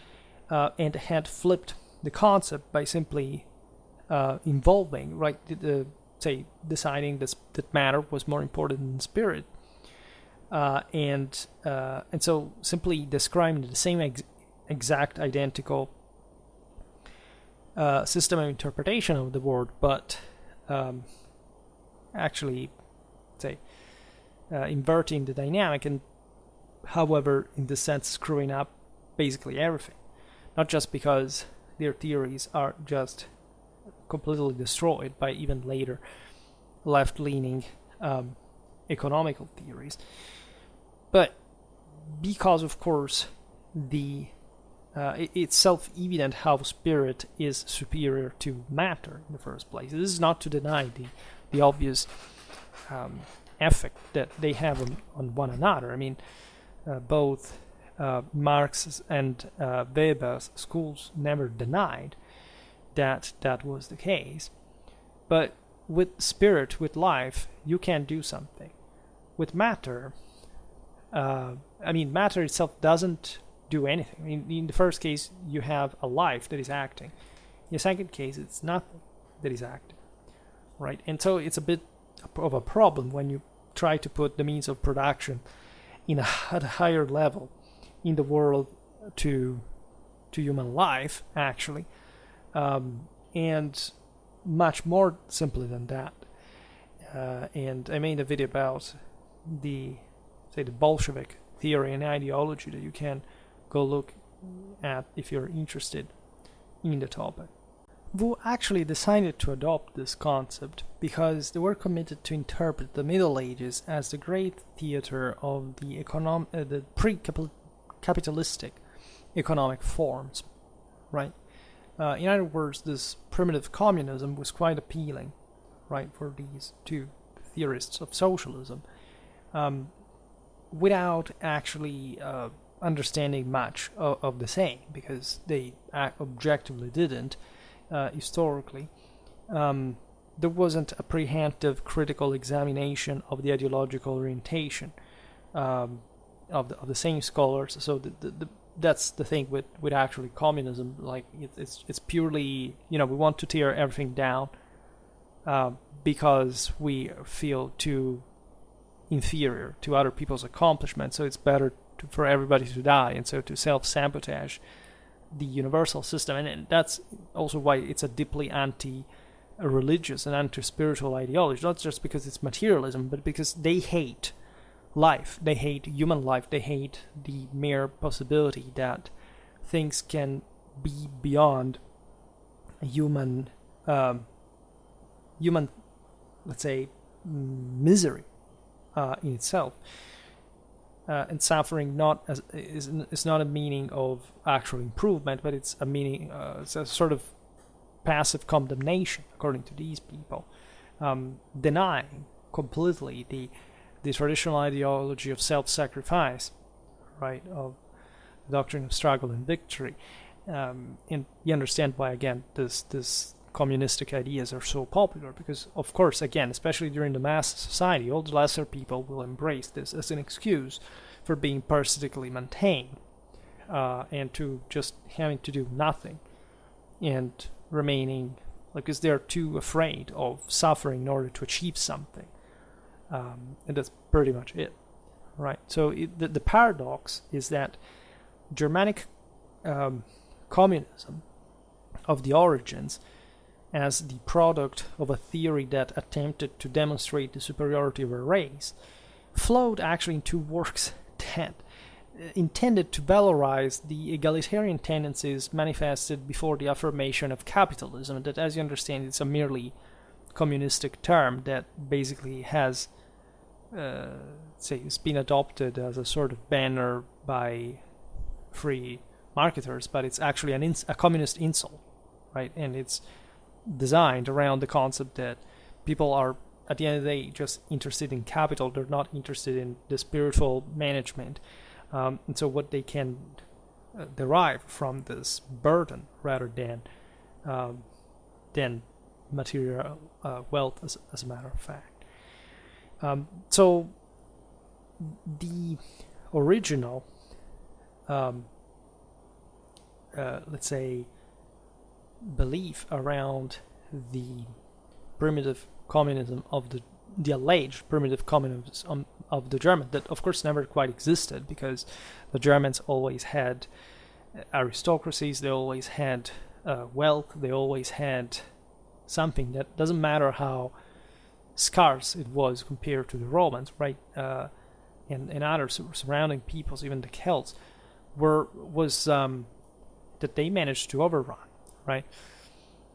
and had flipped the concept by simply involving, right, say, deciding that matter was more important than spirit, and so simply describing the same exact identical system of interpretation of the world, but actually, say, inverting the dynamic, and however, in this sense, screwing up basically everything. Not just because their theories are just completely destroyed by even later left-leaning economical theories, but because, of course, it's self-evident how spirit is superior to matter in the first place. This is not to deny the obvious effect that they have on one another. I mean, both Marx and Weber's schools never denied that was the case. But with spirit, with life, you can do something. With matter, matter itself doesn't do anything. I mean, in the first case, you have a life that is acting. In the second case, it's nothing that is acting, right? And so it's a bit of a problem when you try to put the means of production at a higher level in the world to human life, actually, and much more simply than that. And I made a video about the Bolshevik theory and ideology that you can go look at if you're interested in the topic. Wu actually decided to adopt this concept because they were committed to interpret the Middle Ages as the great theater of the pre-capitalistic economic forms, right? In other words, this primitive communism was quite appealing, right, for these two theorists of socialism, without actually understanding much of the same, because they objectively didn't. Historically, there wasn't a preemptive critical examination of the ideological orientation of the same scholars. So that's the thing with actually communism. Like it's purely, we want to tear everything down because we feel too inferior to other people's accomplishments. So it's better for everybody to die, and so to self-sabotage the universal system. And that's also why it's a deeply anti-religious and anti-spiritual ideology, not just because it's materialism, but because they hate life, they hate human life, they hate the mere possibility that things can be beyond human, let's say, misery in itself. And suffering is not a meaning of actual improvement, but it's a meaning, it's a sort of passive condemnation, according to these people, denying completely the traditional ideology of self-sacrifice, right, of the doctrine of struggle and victory. And you understand why, again, this communistic ideas are so popular, because, of course, again, especially during the mass society, all the lesser people will embrace this as an excuse for being parasitically maintained, and to just having to do nothing and remaining, because they're too afraid of suffering in order to achieve something. And that's pretty much it, right? So the paradox is that Germanic communism of the origins, as the product of a theory that attempted to demonstrate the superiority of a race, flowed actually into works that intended to valorize the egalitarian tendencies manifested before the affirmation of capitalism, that, as you understand, it's a merely communistic term that basically has, it's been adopted as a sort of banner by free marketers, but it's actually a communist insult, right? And it's designed around the concept that people are, at the end of the day, just interested in capital. They're not interested in the spiritual management. And so what they can derive from this burden rather than material wealth, as a matter of fact. So the original let's say, belief around the primitive communism of the alleged primitive communism of the Germans, that of course never quite existed, because the Germans always had aristocracies, they always had wealth, they always had something that doesn't matter how scarce it was compared to the Romans, right? And other surrounding peoples, even the Celts, was that they managed to overrun, right?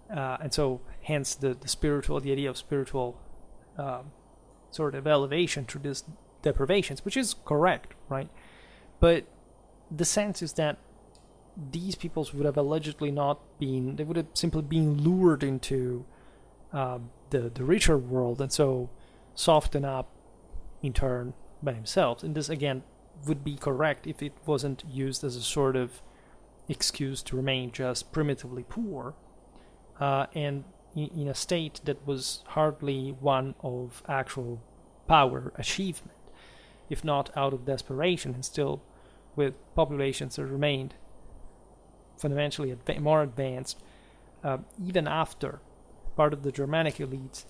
And so, hence the idea of spiritual sort of elevation through these deprivations, which is correct, right? But the sense is that these peoples would have allegedly not been, they would have simply been lured into the richer world, and so soften up in turn by themselves. And this again would be correct if it wasn't used as a sort of excuse to remain just primitively poor, and in a state that was hardly one of actual power achievement, if not out of desperation, and still with populations that remained fundamentally more advanced, even after part of the Germanic elites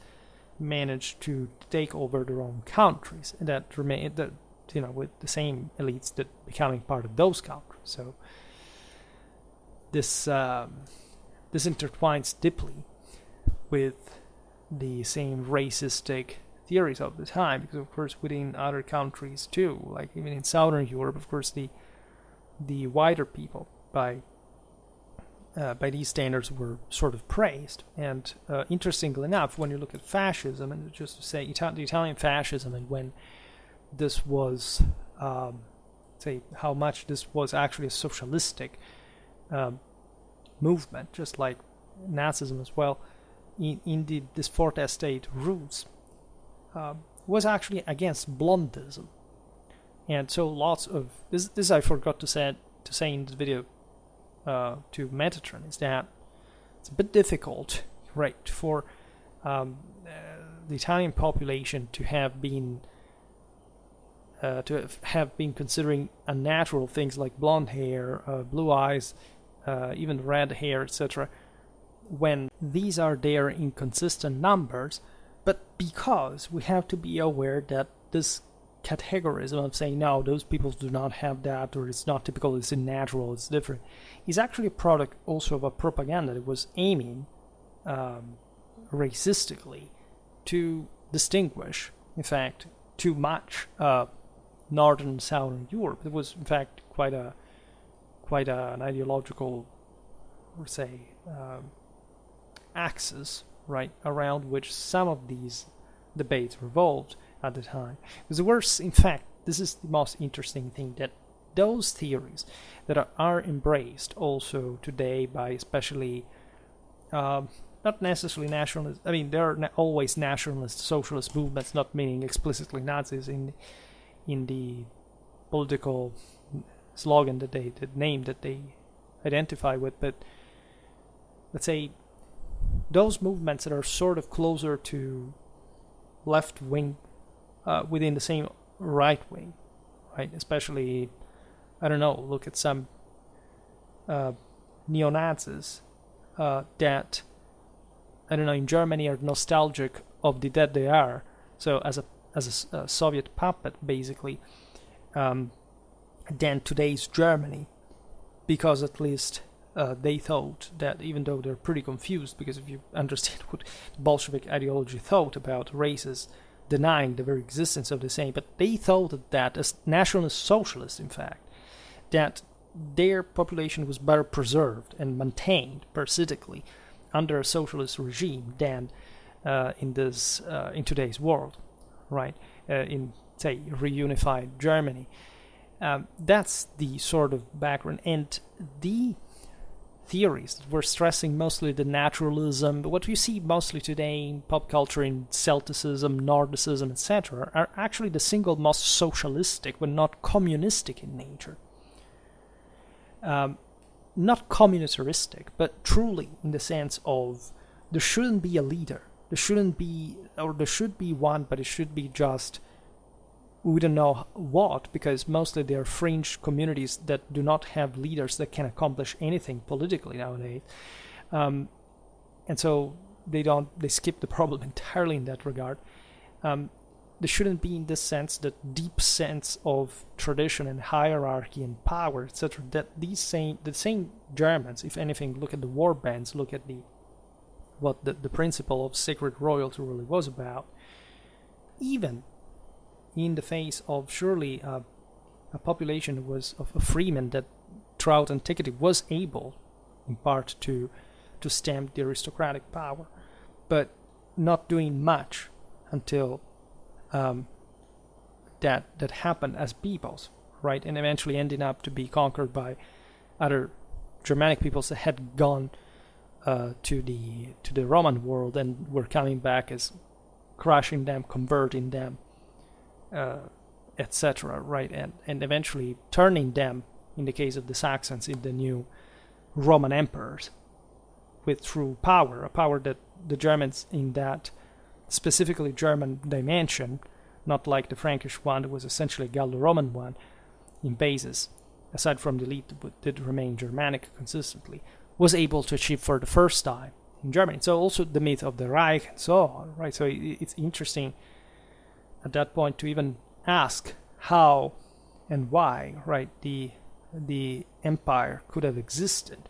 managed to take over their own countries, and that remained, that with the same elites that becoming part of those countries. So this intertwines deeply with the same racistic theories of the time, because of course within other countries too, like even in Southern Europe, of course the whiter people by these standards were sort of praised. And interestingly enough, when you look at fascism, and just to say the Italian fascism, and when this was say how much this was actually a socialistic movement, just like Nazism as well, in this fourth estate roots was actually against blondism. And so lots of this I forgot to say in the video to Metatron, is that it's a bit difficult, right, for the Italian population to have been considering unnatural things like blonde hair, blue eyes, even red hair, etc., when these are there in consistent numbers, but because we have to be aware that this categorism of saying no, those people do not have that, or it's not typical, it's unnatural, it's different, is actually a product also of a propaganda that was aiming racistically to distinguish, in fact, too much Northern and Southern Europe. It was in fact quite an ideological, or say, axis, right, around which some of these debates revolved at the time. Because there were, in fact, this is the most interesting thing, that those theories that are embraced also today by especially not necessarily nationalist, I mean there are always nationalist socialist movements, not meaning explicitly Nazis in the political slogan that the name that they identify with, but let's say those movements that are sort of closer to left wing within the same right wing, right? Especially, I don't know, look at some neo-Nazis that, I don't know, in Germany are nostalgic of the dead they are. So as a Soviet puppet, basically, than today's Germany, because at least they thought that, even though they're pretty confused, because if you understand what Bolshevik ideology thought about races, denying the very existence of the same, but they thought that as nationalist socialists, in fact, that their population was better preserved and maintained parasitically under a socialist regime than in today's world, right? In, say, reunified Germany. That's the sort of background, and the theories that were stressing mostly the naturalism, what we see mostly today in pop culture, in Celticism, Nordicism, etc., are actually the single most socialistic, but not communistic in nature. Not communitaristic, but truly in the sense of there shouldn't be a leader. There should be one, but it should be just we don't know what, because mostly they are fringe communities that do not have leaders that can accomplish anything politically nowadays. And so they skip the problem entirely in that regard. There shouldn't be, in this sense, that deep sense of tradition and hierarchy and power, etc. That the same Germans, if anything, look at the war bands, look at what the principle of sacred royalty really was about. Even in the face of surely a population of freemen that throughout antiquity was able, in part, to stamp the aristocratic power, but not doing much until that happened as peoples, right? And eventually ending up to be conquered by other Germanic peoples that had gone to the Roman world and were coming back as crushing them, converting them, etc., right? And eventually turning them, in the case of the Saxons, into the new Roman emperors with true power, a power that the Germans in that specifically German dimension, not like the Frankish one, that was essentially a Gallo-Roman one in basis, aside from the elite that did remain Germanic consistently, was able to achieve for the first time in Germany. So also the myth of the Reich and so on, right? So it's interesting at that point to even ask how and why, right, the empire could have existed,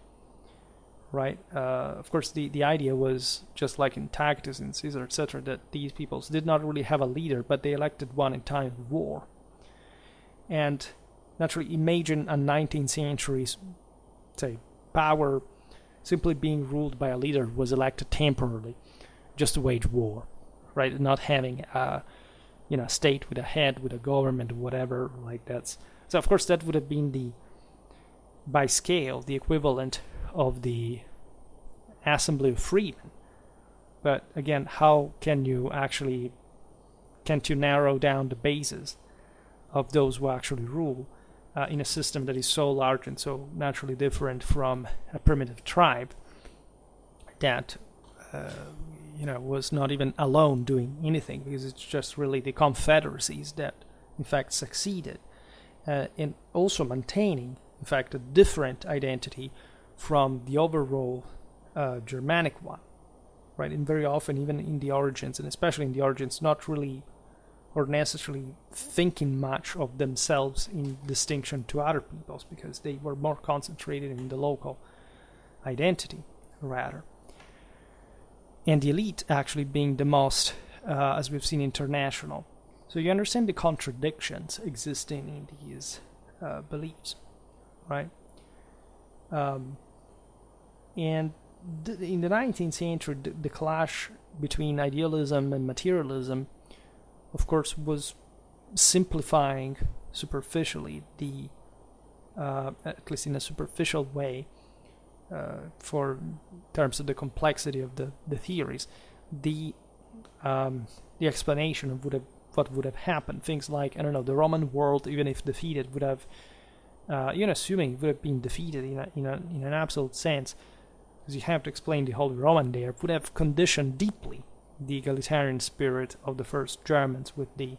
right? Of course, the idea was, just like in Tacitus and Caesar, etc., that these peoples did not really have a leader, but they elected one in time of war. And naturally, imagine a 19th century, say, power simply being ruled by a leader who was elected temporarily just to wage war, right? Not having a state with a head, with a government, whatever, like that's. So of course that would have been by scale, the equivalent of the Assembly of Freemen. But again, how can't you narrow down the bases of those who actually rule in a system that is so large and so naturally different from a primitive tribe that was not even alone doing anything, because it's just really the confederacies that in fact succeeded in also maintaining, in fact, a different identity from the overall Germanic one, right? And very often, even in the origins, and especially in the origins, not really or necessarily thinking much of themselves in distinction to other peoples, because they were more concentrated in the local identity, rather. And the elite actually being the most, as we've seen, international. So you understand the contradictions existing in these beliefs, right? And in the 19th century, the clash between idealism and materialism, of course, was simplifying superficially at least in a superficial way, for terms of the complexity of the theories, the explanation of what would have happened. Things like, I don't know, the Roman world, even if defeated, would have, assuming it would have been defeated in an absolute sense, because you have to explain the Holy Roman there, would have conditioned deeply the egalitarian spirit of the first Germans with the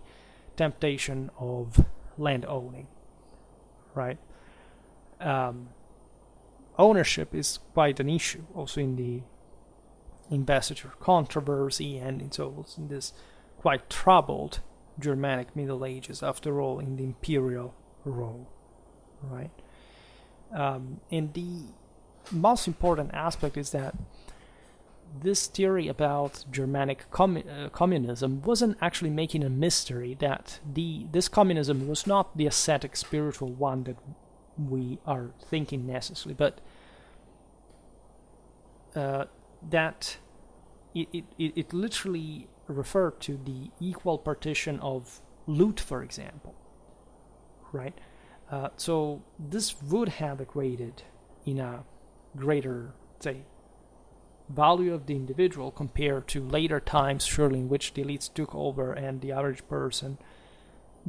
temptation of land owning, right? Ownership is quite an issue also in the investiture controversy, and in this quite troubled Germanic Middle Ages, after all, in the imperial role, right? And the most important aspect is that this theory about Germanic communism wasn't actually making a mystery that this communism was not the ascetic spiritual one that we are thinking necessarily, but that it literally referred to the equal partition of loot, for example, right? So this would have equated in a greater, say, value of the individual compared to later times, surely, in which the elites took over and the average person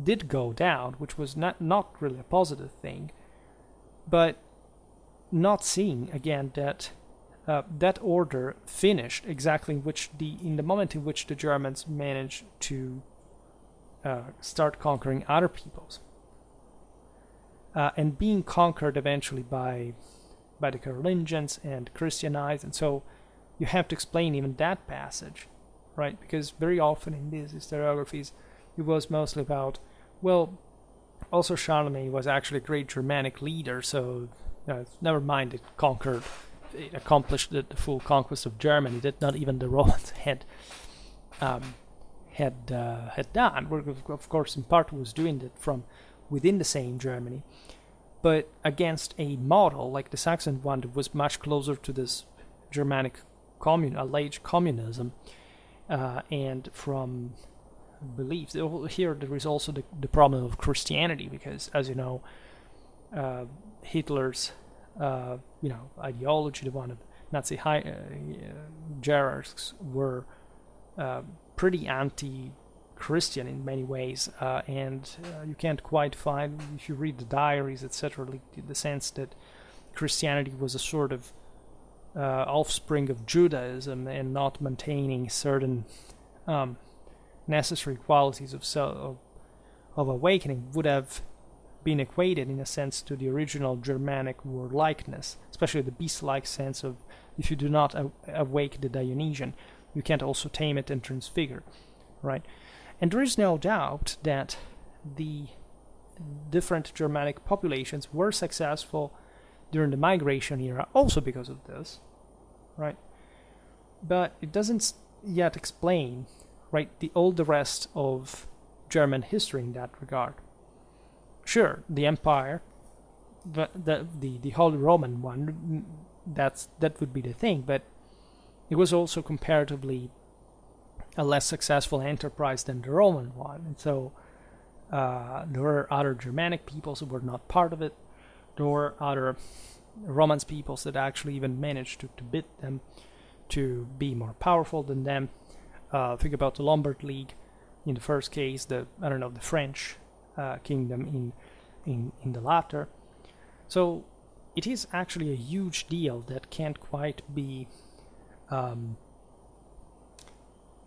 did go down, which was not really a positive thing, but not seeing again that that order finished exactly in the moment in which the Germans managed to start conquering other peoples, and being conquered eventually by the Carolingians and Christianized. And so you have to explain even that passage, right? Because very often in these historiographies, it was mostly about, well, also Charlemagne was actually a great Germanic leader, so never mind it accomplished the full conquest of Germany that not even the Romans had done. Of course, in part was doing that from within the same Germany, but against a model like the Saxon one that was much closer to this Germanic alleged communism, and from beliefs. Here there is also the problem of Christianity, because, as you know, Hitler's ideology, the one of Nazi hierarchs, were pretty anti-Christian in many ways, and you can't quite find, if you read the diaries, etc., the sense that Christianity was a sort of offspring of Judaism and not maintaining certain necessary qualities of awakening would have been equated in a sense to the original Germanic warlikeness, especially the beast-like sense of, if you do not awake the Dionysian, you can't also tame it and transfigure, right? And there is no doubt that the different Germanic populations were successful during the migration era also because of this, right? But it doesn't yet explain, right, all the rest of German history in that regard. Sure, the empire, the Holy Roman one, that would be the thing, but it was also comparatively a less successful enterprise than the Roman one, and so there were other Germanic peoples who were not part of it. There were other Romance peoples that actually even managed to beat them, to be more powerful than them. Think about the Lombard League in the first case, the French kingdom in the latter. So it is actually a huge deal that can't quite be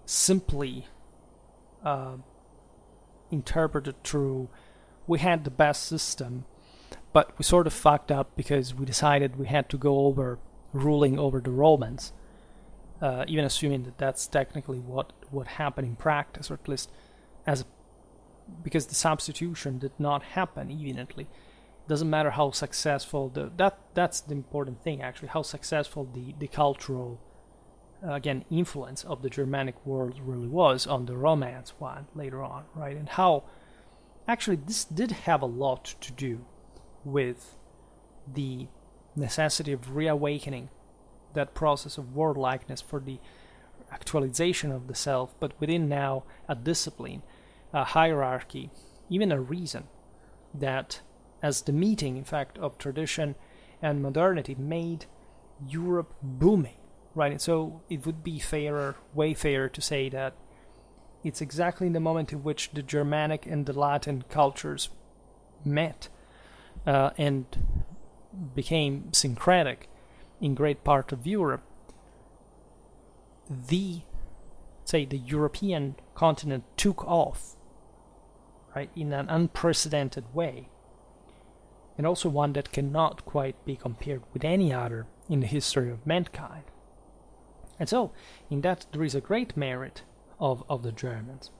simply interpreted through, we had the best system, but we sort of fucked up because we decided we had to go over ruling over the Romans, even assuming that that's technically what happened in practice, or at least because the substitution did not happen evidently. Doesn't matter how successful that's the important thing, actually, how successful the cultural influence of the Germanic world really was on the Romance one later on, right? And how actually this did have a lot to do with the necessity of reawakening that process of world-likeness for the actualization of the self, but within now a discipline, a hierarchy, even a reason that, as the meeting, in fact, of tradition and modernity made Europe booming, right? And so it would be way fairer to say that it's exactly in the moment in which the Germanic and the Latin cultures met and became syncretic in great part of Europe, the European continent took off, right, in an unprecedented way, and also one that cannot quite be compared with any other in the history of mankind. And so, in that, there is a great merit of the Germans,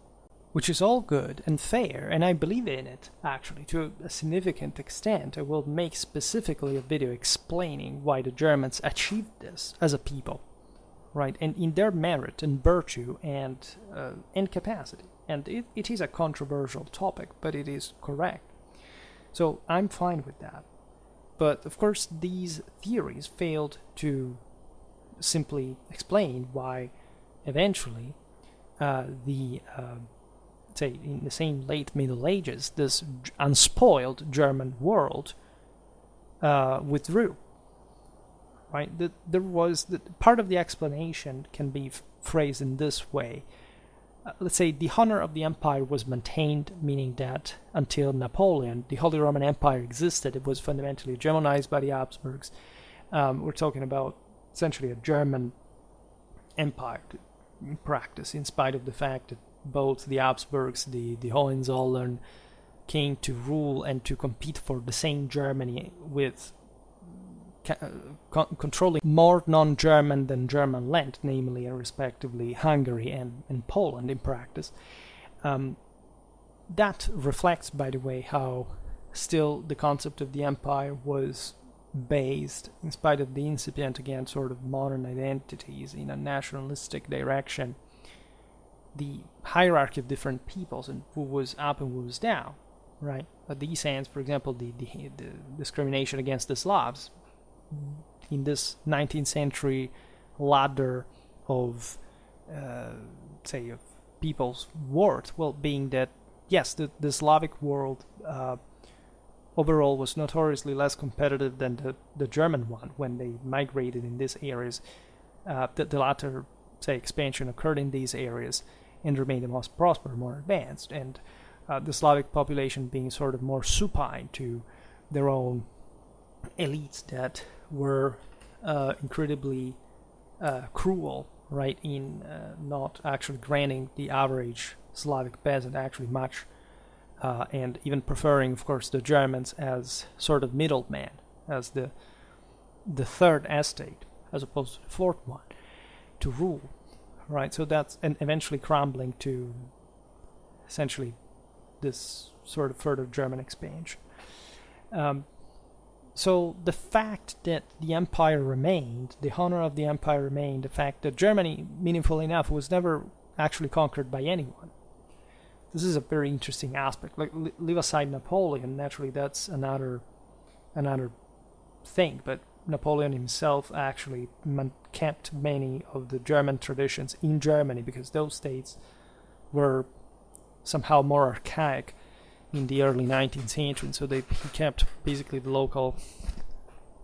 which is all good and fair, and I believe in it, actually, to a significant extent. I will make specifically a video explaining why the Germans achieved this as a people, right, and in their merit and virtue and capacity. And it is a controversial topic, but it is correct. So I'm fine with that. But, of course, these theories failed to simply explain why eventually in the same late Middle Ages, this unspoiled German world withdrew. Right? There was part of the explanation can be phrased in this way. Let's say the honor of the empire was maintained, meaning that until Napoleon, the Holy Roman Empire existed. It was fundamentally Germanized by the Habsburgs. We're talking about essentially a German empire in practice, in spite of the fact that both the Habsburgs, the Hohenzollern, came to rule and to compete for the same Germany with controlling more non-German than German land, namely and respectively Hungary and Poland in practice. That reflects, by the way, how still the concept of the empire was based, in spite of the incipient, again, sort of modern identities in a nationalistic direction, the hierarchy of different peoples and who was up and who was down, right? At these ends, for example, the discrimination against the Slavs in this 19th century ladder of, say, of people's worth, well, being that, yes, the Slavic world overall was notoriously less competitive than the German one when they migrated in these areas. The latter, say, expansion occurred in these areas and remained the most prosperous, more advanced, and the Slavic population being sort of more supine to their own elites that were incredibly cruel, right, in not actually granting the average Slavic peasant actually much, and even preferring, of course, the Germans as sort of middlemen, as the third estate, as opposed to the fourth one, to rule, right? So that's, and eventually crumbling to essentially this sort of further German expansion. So the fact that the empire remained, the honor of the empire remained, the fact that Germany, meaningfully enough, was never actually conquered by anyone. This is a very interesting aspect. Like, leave aside Napoleon, naturally that's another thing, but Napoleon himself actually kept many of the German traditions in Germany because those states were somehow more archaic in the early 19th century, and so he kept basically the local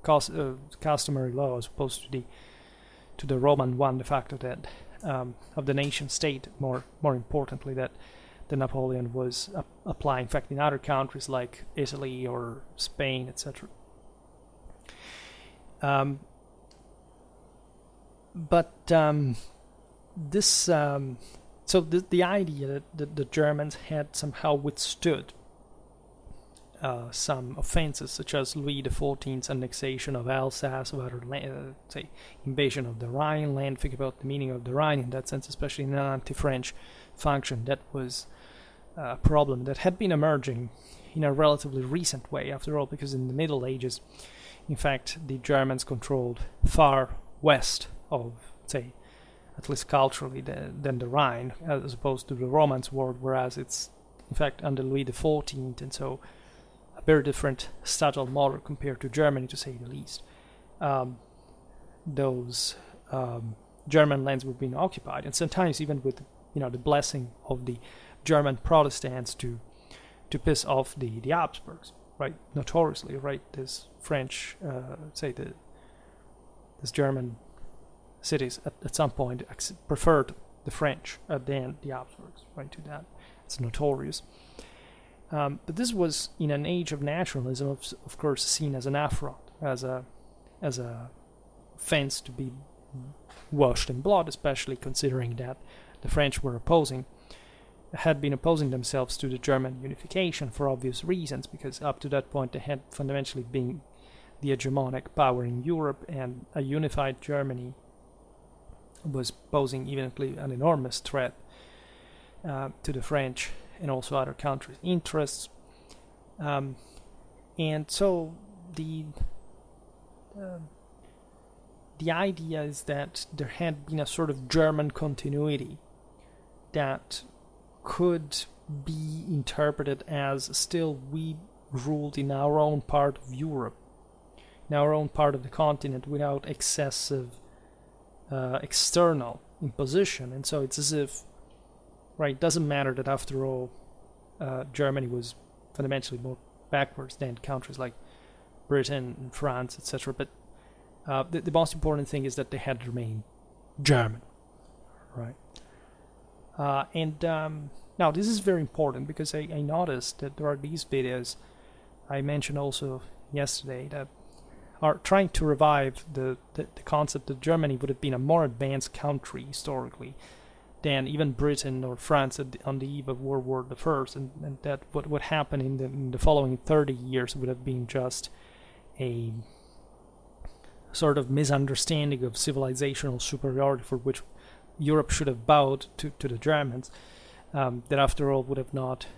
customary law as opposed to the Roman one, the fact that of the nation state, more importantly, that the Napoleon was applying, in fact, in other countries like Italy or Spain, etc. So the idea that the Germans had somehow withstood some offenses, such as Louis XIV's annexation of Alsace, or other say invasion of the Rhineland. Think about the meaning of the Rhine in that sense, especially in an anti-French function. That was a problem that had been emerging in a relatively recent way, after all, because in the Middle Ages, in fact, the Germans controlled far west of, say, at least culturally, than the Rhine, as opposed to the Romans' world, whereas it's, in fact, under Louis XIV, and so a very different statal model compared to Germany, to say the least. Those German lands were being occupied, and sometimes even with, the blessing of the German Protestants to piss off the Habsburgs, right? Notoriously, right? This French, this German cities at some point preferred the French than the Habsburgs, right? To that, it's notorious. But this was in an age of nationalism, of course, seen as an affront, as a offense to be washed in blood, especially considering that the French had been opposing themselves to the German unification for obvious reasons, because up to that point they had fundamentally been the hegemonic power in Europe, and a unified Germany was posing evidently an enormous threat to the French and also other countries' interests. And so the idea is that there had been a sort of German continuity that could be interpreted as still we ruled in our own part of Europe, in our own part of the continent, without excessive external imposition. And so it's as if, right, it doesn't matter that after all Germany was fundamentally more backwards than countries like Britain and France, etc. But the most important thing is that they had remained German, right? Now this is very important because I noticed that there are these videos I mentioned also yesterday that are trying to revive the concept that Germany would have been a more advanced country historically than even Britain or France on the eve of World War I, and that what would happen in the following 30 years would have been just a sort of misunderstanding of civilizational superiority for which Europe should have bowed to the Germans, that after all would have not...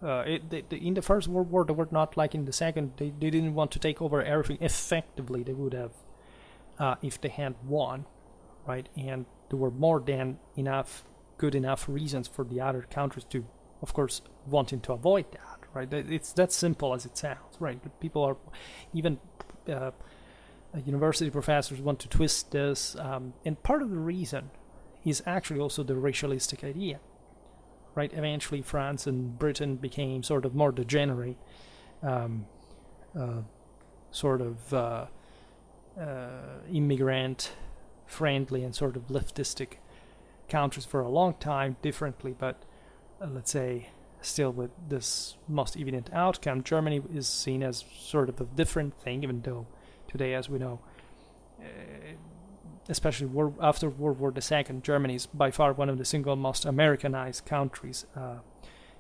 in the First World War, they were not like in the Second. They didn't want to take over everything effectively. They would have, if they had won, right? And there were more than good enough reasons for the other countries to, of course, wanting to avoid that, right? It's that simple as it sounds, right? People are, even university professors want to twist this, and part of the reason is actually also the racialistic idea, right? Eventually, France and Britain became sort of more degenerate, immigrant-friendly and sort of leftistic countries for a long time, differently, but let's say still with this most evident outcome. Germany is seen as sort of a different thing, even though today, as we know, especially after World War II, Germany is by far one of the single most Americanized countries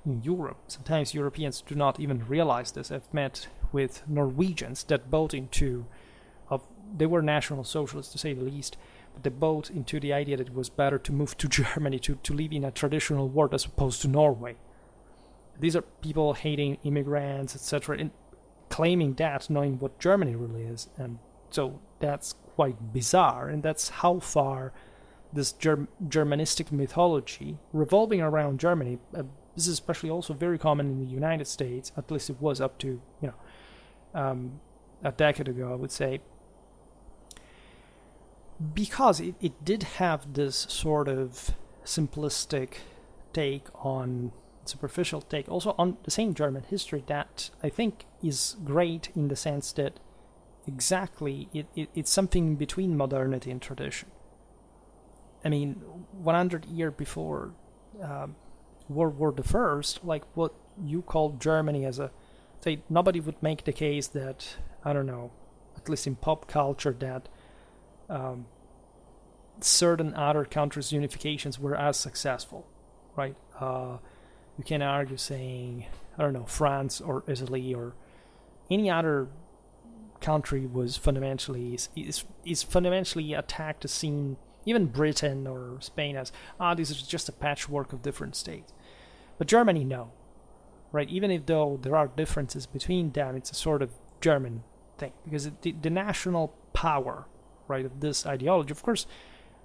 in Europe. Sometimes Europeans do not even realize this. I've met with Norwegians that bought into, they were National Socialists to say the least, but they bought into the idea that it was better to move to Germany to live in a traditional world as opposed to Norway. These are people hating immigrants, etc., and claiming that, knowing what Germany really is. And so that's quite bizarre, and that's how far this Germanistic mythology revolving around Germany, this is especially also very common in the United States, at least it was up to a decade ago, I would say, because it did have this sort of simplistic take on, superficial take also on the same German history that I think is great in the sense that exactly it's something between modernity and tradition. I mean, 100 years before World War I, like what you call Germany as a, say, nobody would make the case that, I don't know, at least in pop culture, that certain other countries' unifications were as successful, right? You can argue saying, I don't know, France or Italy or any other country was fundamentally is fundamentally attacked, seen, even Britain or Spain, as this is just a patchwork of different states. But Germany, no, right? Even if though there are differences between them, it's a sort of German thing, because the national power, right, of this ideology, of course,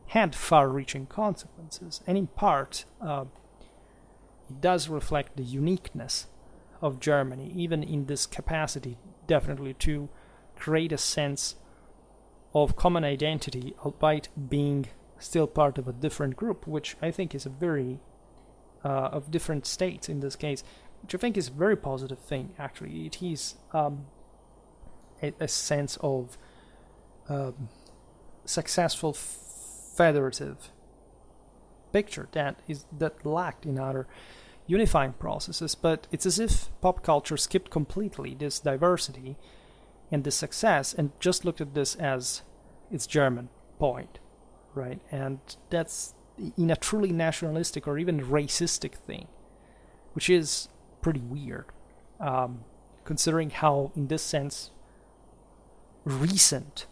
had far-reaching consequences, and in part it does reflect the uniqueness of Germany, even in this capacity, definitely, to create a sense of common identity, albeit being still part of a different group, which I think is a very, of different states in this case, which I think is a very positive thing, actually. It is a sense of successful federative picture that lacked in other unifying processes, but it's as if pop culture skipped completely this diversity and this success and just looked at this as its German point, right? And that's in a truly nationalistic or even racistic thing, which is pretty weird, considering how, in this sense, recent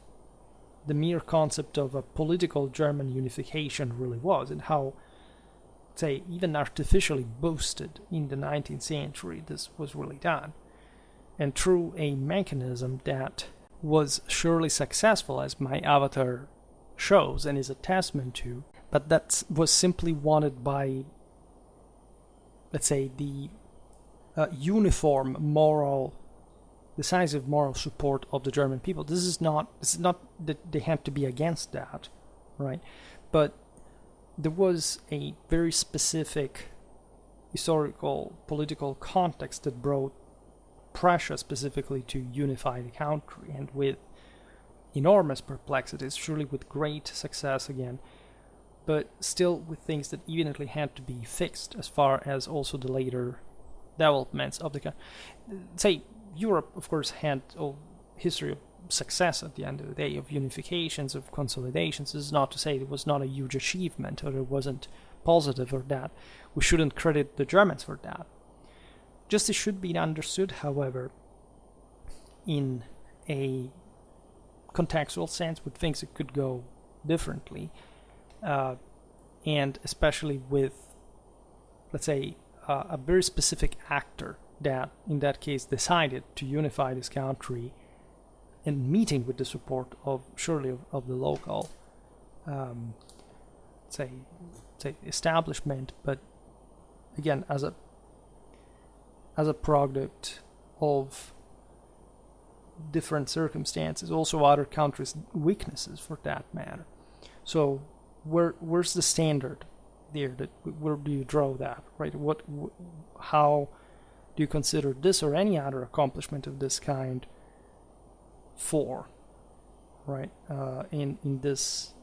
the mere concept of a political German unification really was, and how, say, even artificially boosted in the 19th century this was really done, and through a mechanism that was surely successful, as my avatar shows and is a testament to, but that was simply wanted by, let's say, the uniform moral, decisive moral support of the German people. This is not that they have to be against that, right? But there was a very specific historical, political context that brought pressure specifically to unify the country, and with enormous perplexities, surely with great success again, but still with things that evidently had to be fixed, as far as also the later developments of the country. Say, Europe, of course, had a history of success at the end of the day, of unifications, of consolidations. This is not to say it was not a huge achievement, or there wasn't positive or that we shouldn't credit the Germans for that. Just it should be understood, however, in a contextual sense, with things that could go differently, and especially with, let's say, a very specific actor that, in that case, decided to unify this country, and meeting with the support of surely of the local, say establishment, but again as a product of different circumstances, also other countries' weaknesses for that matter. So where's the standard there? Where do you draw that, right? How do you consider this or any other accomplishment of this kind for, right, in this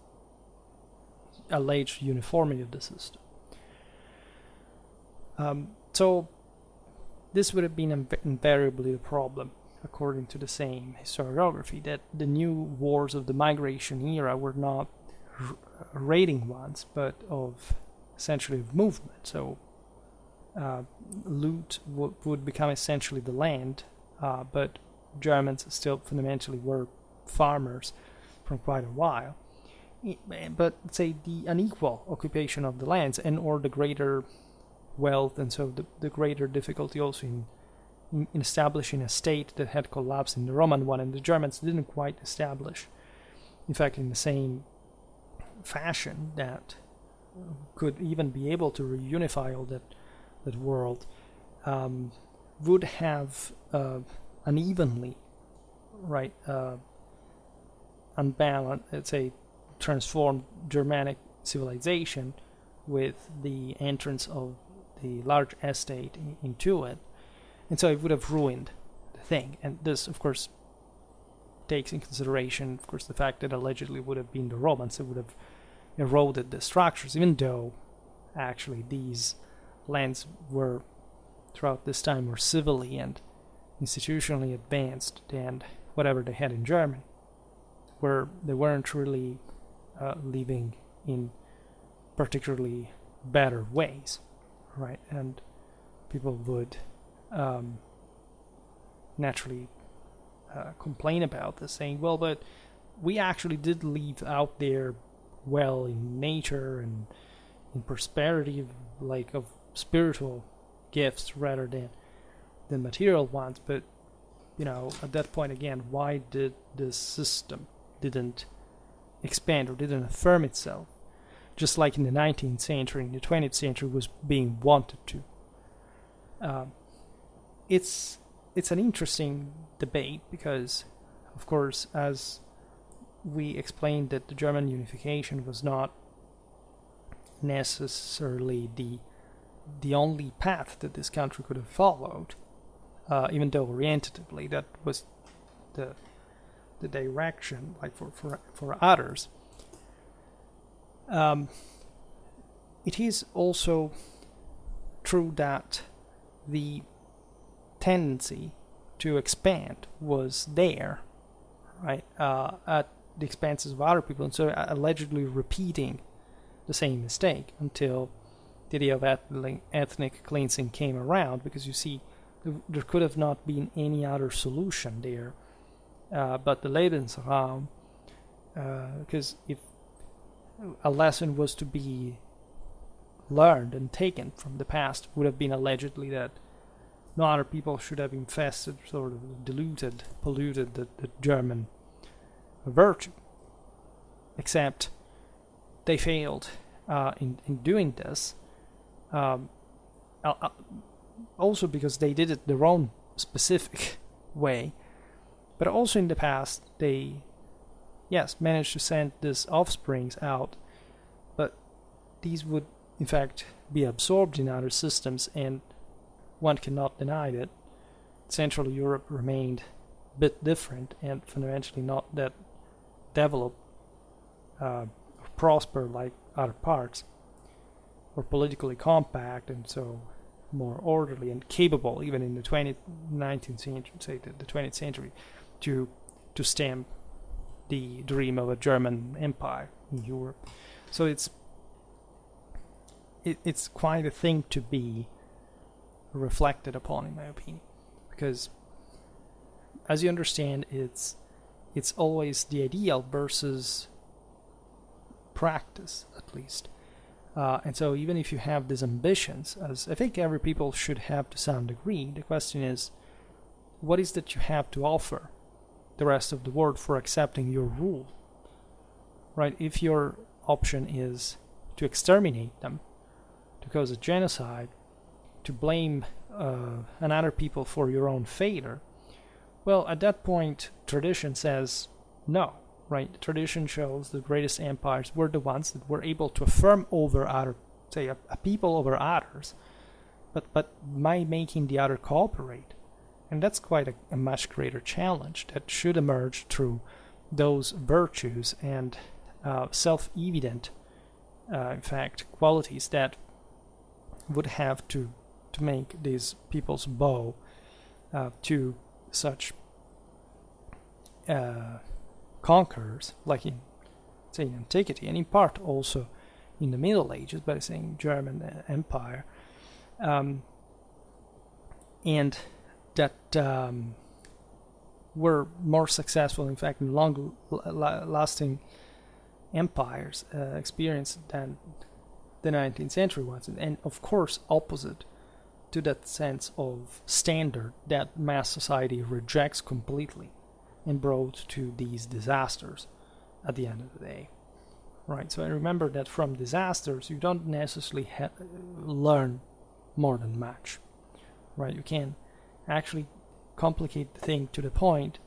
alleged uniformity of the system? So this would have been invariably the problem, according to the same historiography, that the new wars of the migration era were not raiding ones, but of essentially of movement. So loot would become essentially the land, but Germans still fundamentally were farmers for quite a while. But say the unequal occupation of the lands, and or the greater wealth, and so the greater difficulty also in establishing a state that had collapsed in the Roman one, and the Germans didn't quite establish, in fact, in the same fashion that could even be able to reunify all that world, would have unevenly, right, unbalanced, let's say, transformed Germanic civilization with the entrance of the large estate into it, and so it would have ruined the thing. And this, of course, takes in consideration, of course, the fact that allegedly would have been the Romans that would have eroded the structures, even though actually these lands were throughout this time more civilly and institutionally advanced than whatever they had in Germany, where they weren't really living in particularly better ways, right? And people would naturally complain about this, saying, well, but we actually did live out there well in nature and in prosperity, like of spiritual gifts rather than material ones. But at that point again, why did this system didn't expand or didn't affirm itself, just like in the 19th century, in the 20th century was being wanted to? It's an interesting debate because, of course, as we explained, that the German unification was not necessarily the only path that this country could have followed, even though orientatively that was the direction, like for others. It is also true that the tendency to expand was there, right, at the expenses of other people, and so allegedly repeating the same mistake until the idea of ethnic cleansing came around, because you see, there could have not been any other solution there but the Lebensraum, because if a lesson was to be learned and taken from the past, would have been allegedly that no other people should have infested, sort of diluted, polluted the German virtue, except they failed in doing this, also because they did it their own specific way, but also in the past they, yes, managed to send these offsprings out, but these would in fact be absorbed in other systems, and one cannot deny that Central Europe remained a bit different and fundamentally not that developed or prosper like other parts, or politically compact, and so more orderly and capable, even in the 19th century, say the 20th century, to stem the dream of a German empire in Europe. So it's it's quite a thing to be reflected upon, in my opinion, because as you understand, it's always the ideal versus practice, at least. And so even if you have these ambitions, as I think every people should have to some degree, the question is, what is that you have to offer the rest of the world for accepting your rule? Right? If your option is to exterminate them, to cause a genocide, to blame another people for your own failure, well, at that point, tradition says no. Right? Tradition shows the greatest empires were the ones that were able to affirm over other, say, a people over others, but by making the other cooperate. And that's quite a much greater challenge that should emerge through those virtues and self-evident, in fact, qualities that would have to make these peoples bow to such conquerors, like in, say, in antiquity, and in part also in the Middle Ages, by saying German Empire, and that were more successful, in fact, in long-lasting empires experienced than the 19th century ones, and of course opposite to that sense of standard that mass society rejects completely and brought to these disasters at the end of the day. Right, so I remember that from disasters you don't necessarily learn more than much. Right, you can actually complicate the thing to the point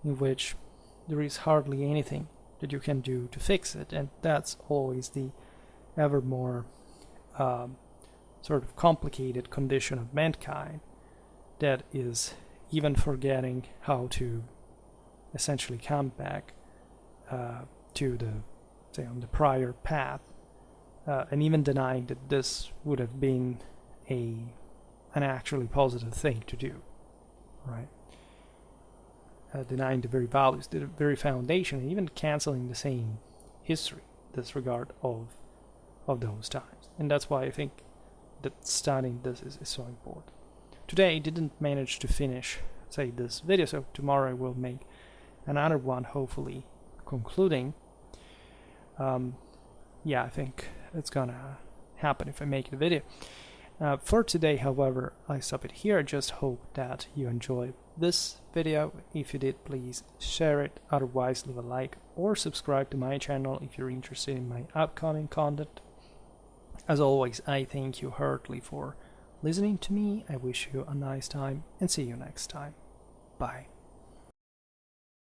in which there is hardly anything that you can do to fix it, and that's always the ever more sort of complicated condition of mankind that is even forgetting how to essentially come back to the, say, on the prior path, and even denying that this would have been an actually positive thing to do, right? Denying the very values, the very foundation, and even canceling the same history, disregard of those times. And that's why I think that studying this is so important. Today I didn't manage to finish, say, this video, so tomorrow I will make another one, hopefully concluding. Yeah, I think it's gonna happen if I make the video. For today, however, I stop it here. I just hope that you enjoyed this video. If you did, please share it. Otherwise, leave a like or subscribe to my channel if you're interested in my upcoming content. As always, I thank you heartily for listening to me. I wish you a nice time and see you next time. Bye.